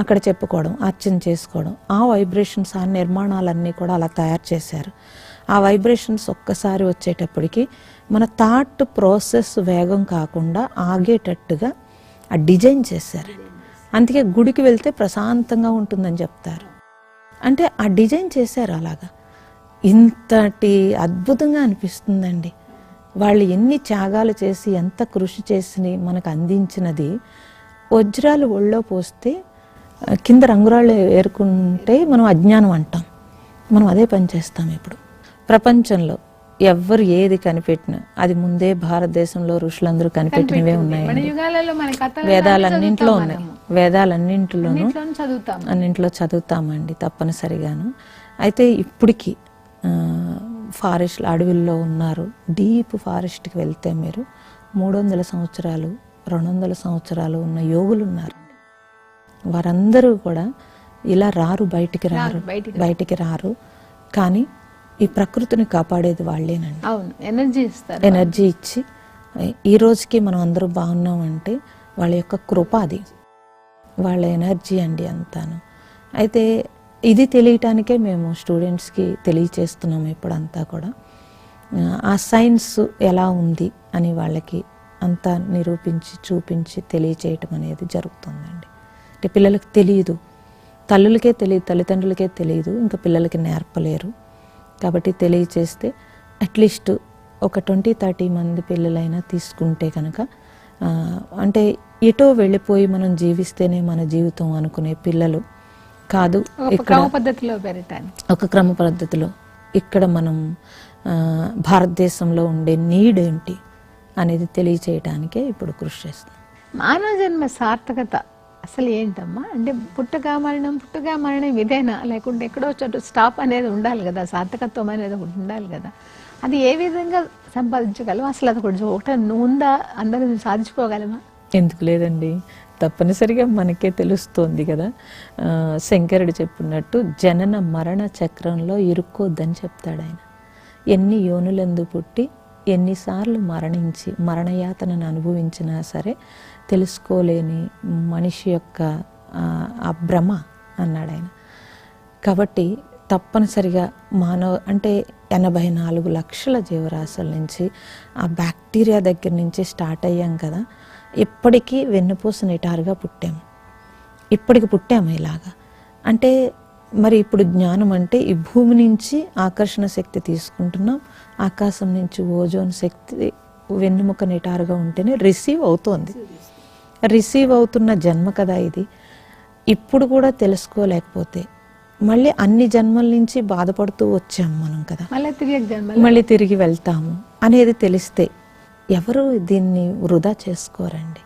B: అక్కడ చెప్పుకోవడం, అర్చన చేసుకోవడం, ఆ వైబ్రేషన్స్, ఆ నిర్మాణాలన్నీ కూడా అలా తయారు చేశారు. ఆ వైబ్రేషన్స్ ఒక్కసారి వచ్చేటప్పటికి మన థాట్ ప్రాసెస్ వేగం కాకుండా ఆగేటట్టుగా ఆ డిజైన్ చేశారు. అందుకే గుడికి వెళ్తే ప్రశాంతంగా ఉంటుందని చెప్తారు. అంటే ఆ డిజైన్ చేశారు అలాగా. ఇంతటి అద్భుతంగా అనిపిస్తుందండి. వాళ్ళు ఎన్ని త్యాగాలు చేసి ఎంత కృషి చేసి మనకు అందించినది. వజ్రాలు ఒళ్ళో పోస్తే కింద రంగురాళ్ళు ఏరుకుంటే మనం అజ్ఞానం అంటాం. మనం అదే పని చేస్తాం. ఇప్పుడు ప్రపంచంలో ఎవ్వరు ఏది కనిపెట్టినా అది ముందే భారతదేశంలో ఋషులందరూ కనిపెట్టినవే ఉన్నాయండి. వేదాలన్నింటిలో ఉన్నాయి. వేదాలన్నింటిలోనూ అన్నింటిలో చదువుతామండి తప్పనిసరిగాను. అయితే ఇప్పటికీ ఫారెస్ట్ అడవుల్లో ఉన్నారు. డీప్ ఫారెస్ట్కి వెళ్తే మీరు 300 సంవత్సరాలు 200 సంవత్సరాలు ఉన్న యోగులు ఉన్నారు. వారందరూ కూడా ఇలా రారు, బయటికి రారు. కానీ ఈ ప్రకృతిని కాపాడేది వాళ్ళేనండి.
A: అవును, ఎనర్జీ ఇస్తారు.
B: ఎనర్జీ ఇచ్చి ఈ రోజుకి మనం అందరూ బాగున్నామంటే వాళ్ళ యొక్క కృప, అది వాళ్ళ ఎనర్జీ అండి అంతాను. అయితే ఇది తెలియటానికే మేము స్టూడెంట్స్కి తెలియచేస్తున్నాము ఇప్పుడంతా కూడా. ఆ సైన్స్ ఎలా ఉంది అని వాళ్ళకి అంతా నిరూపించి చూపించి తెలియచేయటం అనేది జరుగుతుందండి. అంటే పిల్లలకి తెలియదు, తల్లులకే తెలియదు, తల్లిదండ్రులకే తెలియదు, ఇంకా పిల్లలకి నేర్పలేరు. కాబట్టి తెలియచేస్తే అట్లీస్ట్ ఒక 20-30 మంది పిల్లలైనా తీసుకుంటే కనుక, అంటే ఎటో వెళ్ళిపోయి మనం జీవిస్తేనే మన జీవితం అనుకునే పిల్లలు కాదు,
A: క్రమ పద్ధతిలో పెరగటానికి
B: ఒక క్రమ పద్ధతిలో ఇక్కడ మనం భారతదేశంలో ఉండే నీడ్ ఏంటి అనేది తెలియచేయడానికే ఇప్పుడు కృషి చేస్తున్నాం.
A: మానవ జన్మ సార్థకత అసలు ఏంటమ్మా? అంటే పుట్టగా మరణం ఇదేనా, లేకుంటే ఎక్కడో చోటు స్టాప్ అనేది ఉండాలి కదా, సార్థకత్వం అనేది ఒకటి ఉండాలి కదా. అది ఏ విధంగా సంపాదించగలం? అసలు అది ఒకటి ఉందా? అందరూ సాధించుకోగలమా?
B: ఎందుకు లేదండి, తప్పనిసరిగా మనకే తెలుస్తోంది కదా. శంకరుడు చెప్పినట్టు జనన మరణ చక్రంలో ఇరుక్కోద్దని చెప్తాడు ఆయన. ఎన్ని యోనులందు పుట్టి ఎన్నిసార్లు మరణించి మరణయాతనను అనుభవించినా సరే తెలుసుకోలేని మనిషి యొక్క ఆ భ్రమ అన్నాడు ఆయన. కాబట్టి తప్పనిసరిగా అంటే 84 లక్షల జీవరాశుల నుంచి ఆ బ్యాక్టీరియా దగ్గర నుంచి స్టార్ట్ అయ్యాం కదా. ఇప్పటికీ వెన్నుపూస నిటారుగా పుట్టాము, ఇప్పటికి పుట్టాము ఇలాగా. అంటే మరి ఇప్పుడు జ్ఞానం అంటే ఈ భూమి నుంచి ఆకర్షణ శక్తి తీసుకుంటున్నాం, ఆకాశం నుంచి ఓజోన్ శక్తి వెన్నుముక నిటారుగా ఉంటేనే రిసీవ్ అవుతోంది. రిసీవ్ అవుతున్న జన్మ కదా ఇది. ఇప్పుడు కూడా తెలుసుకోలేకపోతే మళ్ళీ అన్ని జన్మల నుంచి బాధపడుతూ వచ్చాము మనం కదా, మళ్ళీ తిరిగి వెళ్తాము అనేది తెలిస్తే ఎవరు దీన్ని వృధా చేసుకోరండి.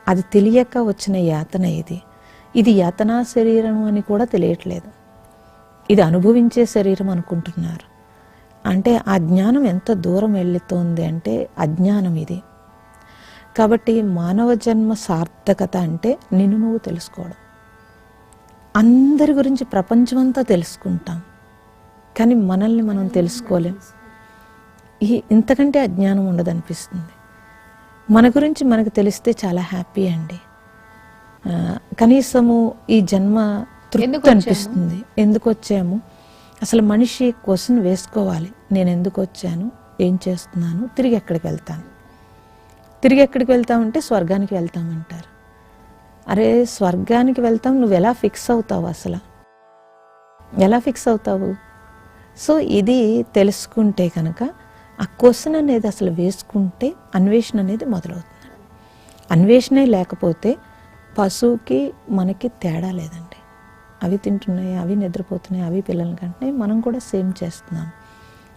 B: అది తెలియక వచ్చిన యాతన ఇది యాతనా శరీరం అని కూడా తెలియట్లేదు, ఇది అనుభవించే శరీరం అనుకుంటున్నారు. అంటే ఆ జ్ఞానం ఎంత దూరం వెళ్తోంది అంటే అజ్ఞానం ఇది. కాబట్టి మానవ జన్మ సార్థకత అంటే నిన్ను నువ్వు తెలుసుకోవడం. అందరి గురించి ప్రపంచమంతా తెలుసుకుంటాం, కానీ మనల్ని మనం తెలుసుకోలేం. ఇంతకంటే అజ్ఞానం ఉండదనిపిస్తుంది. మన గురించి మనకు తెలిస్తే చాలా హ్యాపీ అండి. కనీసము ఈ జన్మ తృప్తి అనిపిస్తుంది. ఎందుకు వచ్చాము అసలు మనిషి క్వశ్చన్ వేసుకోవాలి. నేను ఎందుకు వచ్చాను, ఏం చేస్తున్నాను, తిరిగి ఎక్కడికి వెళ్తాను. తిరిగి ఎక్కడికి వెళ్తామంటే స్వర్గానికి వెళ్తామంటారు. అరే స్వర్గానికి వెళ్తాం, నువ్వు ఎలా ఫిక్స్ అవుతావు, అసలు ఎలా ఫిక్స్ అవుతావు? సో ఇది తెలుసుకుంటే కనుక ఆ క్వశ్చన్ అనేది అసలు వేసుకుంటే అన్వేషణ అనేది మొదలవుతుంది. అన్వేషణే లేకపోతే పశువుకి మనకి తేడా లేదండి. అవి తింటున్నాయి, అవి నిద్రపోతున్నాయి, అవి పిల్లల్ని కంటున్నాయి, మనం కూడా సేమ్ చేస్తున్నాం.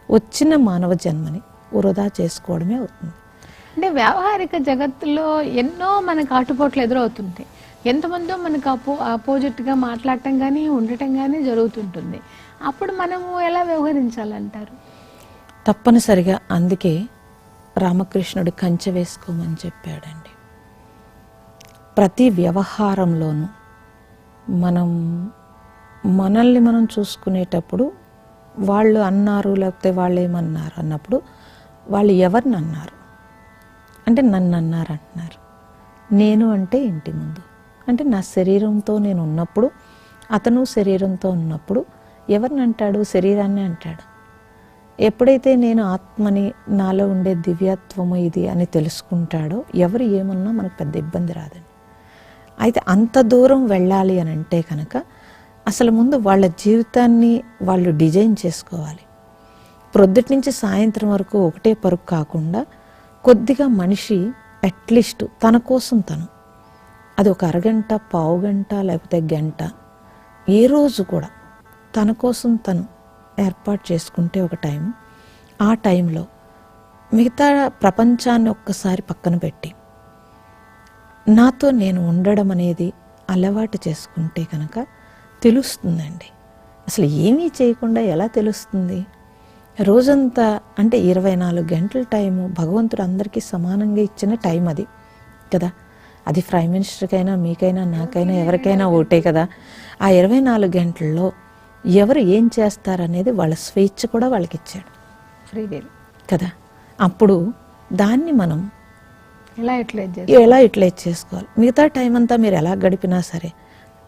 B: వచ్చిన మానవ జన్మని వృధా చేసుకోవడమే అవుతుంది.
A: అంటే వ్యావహారిక జగత్తులో ఎన్నో మనకు ఆటుపోట్లు ఎదురవుతుంటాయి. ఎంతమందో మనకు ఆపోజిట్గా మాట్లాడటం కానీ ఉండటం కానీ జరుగుతుంటుంది. అప్పుడు మనము ఎలా వ్యవహరించాలంటారు?
B: తప్పనిసరిగా అందుకే రామకృష్ణుడు కంచె వేసుకోమని చెప్పాడండి. ప్రతి వ్యవహారంలోనూ మనల్ని మనం చూసుకునేటప్పుడు వాళ్ళు అన్నారు లేకపోతే వాళ్ళు ఏమన్నారు అన్నప్పుడు వాళ్ళు ఎవరిని అన్నారు అంటే నన్ను అన్నారు అంటున్నారు. నేను అంటే ఇంటి ముందు అంటే నా శరీరంతో నేను ఉన్నప్పుడు, అతను శరీరంతో ఉన్నప్పుడు ఎవరిని అంటాడు? శరీరాన్ని అంటాడు. ఎప్పుడైతే నేను ఆత్మని, నాలో ఉండే దివ్యత్వము ఇది అని తెలుసుకుంటాడో ఎవరు ఏమన్నా మనకు పెద్ద ఇబ్బంది రాదండి. అయితే అంత దూరం వెళ్ళాలి అని అంటే కనుక అసలు ముందు వాళ్ళ జీవితాన్ని వాళ్ళు డిజైన్ చేసుకోవాలి. ప్రొద్దుటి నుంచి సాయంత్రం వరకు ఒకటే పరుగు కాకుండా కొద్దిగా మనిషి అట్లీస్ట్ తన కోసం తను, అది ఒక అరగంట, పావుగంట, లేకపోతే గంట, ఏ రోజు కూడా తన కోసం తను ఏర్పాటు చేసుకుంటే ఒక టైం, ఆ టైంలో మిగతా ప్రపంచాన్ని ఒక్కసారి పక్కన పెట్టి నాతో నేను ఉండడం అనేది అలవాటు చేసుకుంటే కనుక తెలుస్తుందండి. అసలు ఏమీ చేయకుండా ఎలా తెలుస్తుంది? రోజంతా అంటే 24 గంటల టైము భగవంతుడు అందరికీ సమానంగా ఇచ్చిన టైం అది కదా. అది ప్రైమ్ మినిస్టర్కైనా, మీకైనా, నాకైనా, ఎవరికైనా ఒకటే కదా. ఆ 24 గంటల్లో ఎవరు ఏం చేస్తారనేది వాళ్ళ స్వేచ్ఛ కూడా వాళ్ళకి ఇచ్చాడు,
A: ఫ్రీ విల్
B: కదా. అప్పుడు దాన్ని మనం
A: ఎలా యూటిలైజ్
B: చేసుకోవాలి. మిగతా టైం అంతా మీరు ఎలా గడిపినా సరే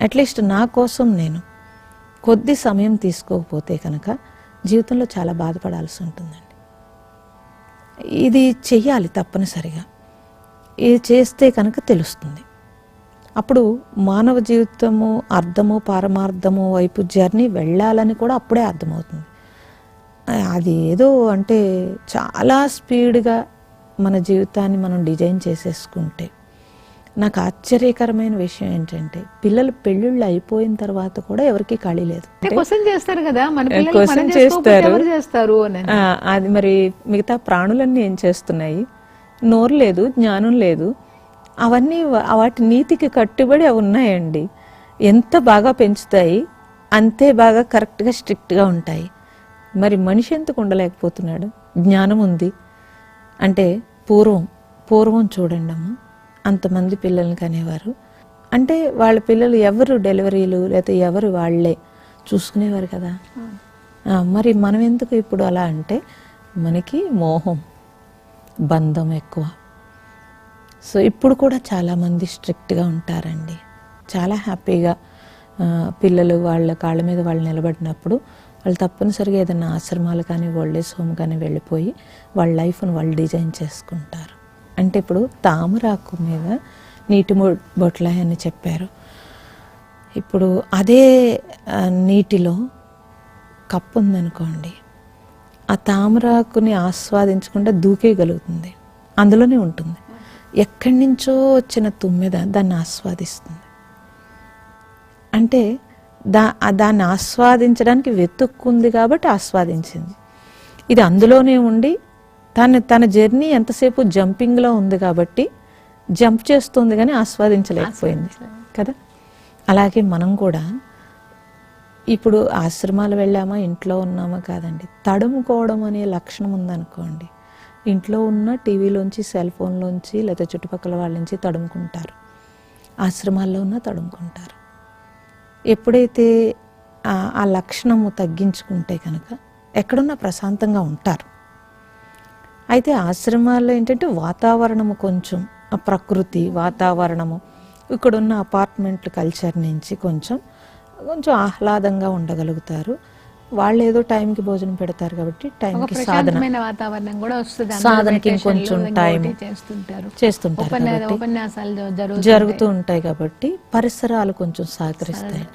B: అట్లీస్ట్ నా కోసం నేను కొద్ది సమయం తీసుకోకపోతే కనుక జీవితంలో చాలా బాధపడాల్సి ఉంటుందండి. ఇది చెయ్యాలి తప్పనిసరిగా. ఇది చేస్తే కనుక తెలుస్తుంది. అప్పుడు మానవ జీవితము అర్థము పారమార్థము వైపు జర్నీ వెళ్ళాలని కూడా అప్పుడే అర్థమవుతుంది. అది ఏదో అంటే చాలా స్పీడ్గా మన జీవితాన్ని మనం డిజైన్ చేసేసుకుంటే, నాకు ఆశ్చర్యకరమైన విషయం ఏంటంటే పిల్లలు పెళ్ళిళ్ళు అయిపోయిన తర్వాత కూడా ఎవరికి ఖాళీ లేదు.
A: క్వశ్చన్ చేస్తారు కదా, మన
B: క్వశ్చన్ చేస్తారు. అది మరి మిగతా ప్రాణులన్నీ ఏం చేస్తున్నాయి? నోరు లేదు, జ్ఞానం లేదు, అవన్నీ వాటి నీతికి కట్టుబడి అవి ఉన్నాయండి. ఎంత బాగా పెంచుతాయి అంతే బాగా కరెక్ట్గా స్ట్రిక్ట్గా ఉంటాయి. మరి మనిషి ఎందుకు ఉండలేకపోతున్నాడు? జ్ఞానం ఉంది అంటే పూర్వం చూడండి అమ్మ, అంతమంది పిల్లల్ని కనేవారు అంటే వాళ్ళ పిల్లలు ఎవరు డెలివరీలు లేకపోతే ఎవరు వాళ్ళే చూసుకునేవారు కదా. మరి మనం ఎందుకు ఇప్పుడు అలా అంటే మనకి మోహం బంధం ఎక్కువ. సో ఇప్పుడు కూడా చాలామంది స్ట్రిక్ట్గా ఉంటారండి. చాలా హ్యాపీగా పిల్లలు వాళ్ళ కాళ్ళ మీద వాళ్ళు నిలబడినప్పుడు వాళ్ళు తప్పనిసరిగా ఏదైనా ఆశ్రమాలు కానీ ఓల్డేజ్ హోమ్ కానీ వెళ్ళిపోయి వాళ్ళ లైఫ్ను వాళ్ళు డిజైన్ చేసుకుంటారు. అంటే ఇప్పుడు తామరాకు మీద నీటి బొట్ల అని చెప్పారు. ఇప్పుడు అదే నీటిలో కప్పు ఉందనుకోండి, ఆ తామరాకుని ఆస్వాదించకుండా దూకేయగలుగుతుంది, అందులోనే ఉంటుంది. ఎక్కడి నుంచో వచ్చిన తుమ్మెద దాన్ని ఆస్వాదిస్తుంది. అంటే దాన్ని ఆస్వాదించడానికి వెతుక్కుంది కాబట్టి ఆస్వాదించింది. ఇది అందులోనే ఉండి తన జర్నీ ఎంతసేపు జంపింగ్లో ఉంది కాబట్టి జంప్ చేస్తుంది కానీ ఆస్వాదించలేకపోయింది కదా. అలాగే మనం కూడా ఇప్పుడు ఆశ్రమాలు వెళ్ళామా ఇంట్లో ఉన్నామా కాదండి, తడుముకోవడం అనే లక్షణం ఉందనుకోండి, ఇంట్లో ఉన్న టీవీలోంచి సెల్ ఫోన్లోంచి లేదా చుట్టుపక్కల వాళ్ళ నుంచి తడుముకుంటారు, ఆశ్రమాల్లో ఉన్న తడుముకుంటారు. ఎప్పుడైతే ఆ లక్షణము తగ్గించుకుంటే కనుక ఎక్కడున్నా ప్రశాంతంగా ఉంటారు. అయితే ఆశ్రమాల్లో ఏంటంటే వాతావరణము కొంచెం ప్రకృతి వాతావరణము ఇక్కడున్న అపార్ట్మెంట్ కల్చర్ నుంచి కొంచెం ఆహ్లాదంగా ఉండగలుగుతారు. వాళ్ళు ఏదో టైంకి భోజనం పెడతారు కాబట్టి టైంకి సాధనకి ఇంకొంచెం టైం చేస్తుంటారు జరుగుతూ ఉంటాయి కాబట్టి పరిసరాలు కొంచెం సహకరిస్తాయి.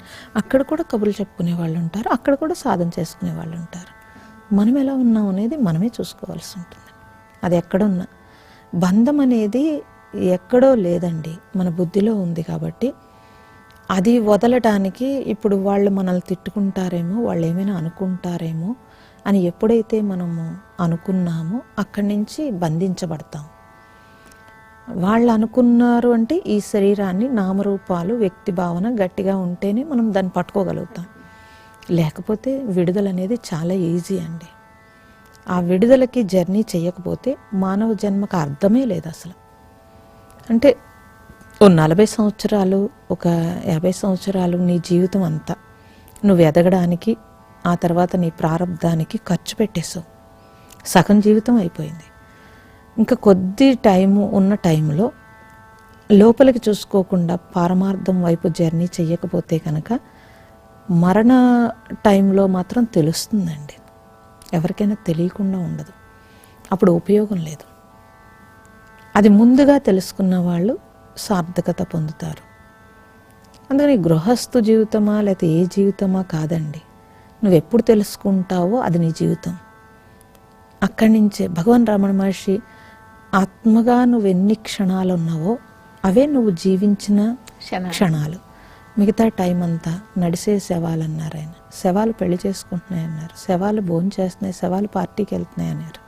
B: అక్కడ కూడా కబుర్లు చెప్పుకునే వాళ్ళు ఉంటారు, అక్కడ కూడా సాధన చేసుకునే వాళ్ళు ఉంటారు. మనం ఎలా ఉన్నాం అనేది మనమే చూసుకోవాల్సి ఉంటుంది. అది ఎక్కడున్నా బంధం అనేది ఎక్కడో లేదండి, మన బుద్ధిలో ఉంది. కాబట్టి అది వదలటానికి ఇప్పుడు వాళ్ళు మనల్ని తిట్టుకుంటారేమో, వాళ్ళు ఏమైనా అనుకుంటారేమో అని ఎప్పుడైతే మనము అనుకున్నామో అక్కడి నుంచి బంధించబడతాం. వాళ్ళు అనుకున్నారు అంటే ఈ శరీరాన్ని నామరూపాలు వ్యక్తి భావన గట్టిగా ఉంటేనే మనం దాన్ని పట్టుకోగలుగుతాం. లేకపోతే విడుదల అనేది చాలా ఈజీ అండి. ఆ విడుదలకి జర్నీ చేయకపోతే మానవ జన్మకు అర్థమే లేదు అసలు. అంటే ఓ 40 సంవత్సరాలు ఒక 50 సంవత్సరాలు నీ జీవితం అంతా నువ్వు ఎదగడానికి ఆ తర్వాత నీ ప్రారంధానికి ఖర్చు పెట్టేసావు, సగం జీవితం అయిపోయింది. ఇంకా కొద్ది టైము ఉన్న టైంలో లోపలికి చూసుకోకుండా పారమార్థం వైపు జర్నీ చెయ్యకపోతే కనుక మరణ టైంలో మాత్రం తెలుస్తుందండి. ఎవరికైనా తెలియకుండా ఉండదు, అప్పుడు ఉపయోగం లేదు. అది ముందుగా తెలుసుకున్న వాళ్ళు సార్థకత పొందుతారు. అందుకని గృహస్థు జీవితమా లేకపోతే ఏ జీవితమా కాదండి, నువ్వెప్పుడు తెలుసుకుంటావో అది నీ జీవితం. అక్కడి నుంచే భగవాన్ రమణ మహర్షి ఆత్మగా నువ్వు ఎన్ని క్షణాలు ఉన్నావో అవే నువ్వు జీవించిన క్షణాలు. మిగతా టైం అంతా నడిసే శవాలు అన్నారు ఆయన. శవాలు పెళ్లి చేసుకుంటున్నాయి అన్నారు, శవాలు భోజనం చేస్తున్నాయి, శవాలు పార్టీకి వెళ్తున్నాయి అన్నారు.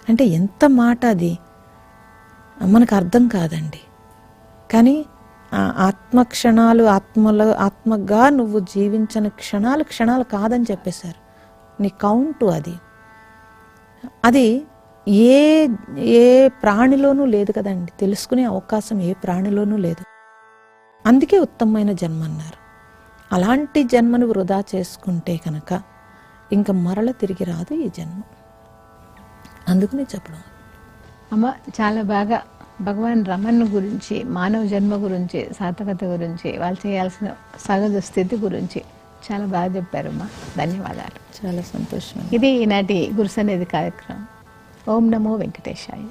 B: అంటే ఎంత మాట అది మనకు అర్థం కాదండి. కానీ ఆత్మ క్షణాలు ఆత్మగా నువ్వు జీవించిన క్షణాలు కాదని చెప్పేశారు. నీ కౌంటు అది. అది ఏ ఏ ప్రాణిలోనూ లేదు కదండి, తెలుసుకునే అవకాశం ఏ ప్రాణిలోనూ లేదు. అందుకే ఉత్తమమైన జన్మ అన్నారు. అలాంటి జన్మను వృధా చేసుకుంటే కనుక ఇంకా మరల తిరిగి రాదు ఈ జన్మ. అందుకనే చెప్పడం.
A: అమ్మ చాలా బాగా భగవాన్ రమణ్ గురించి, మానవ జన్మ గురించి, సార్థకత గురించి, వాళ్ళు చేయాల్సిన సహజ స్థితి గురించి చాలా బాగా చెప్పారమ్మా. ధన్యవాదాలు.
B: చాలా సంతోషం.
A: ఇది ఈనాటి గురుసనేది కార్యక్రమం. ఓం నమో వెంకటేశాయ.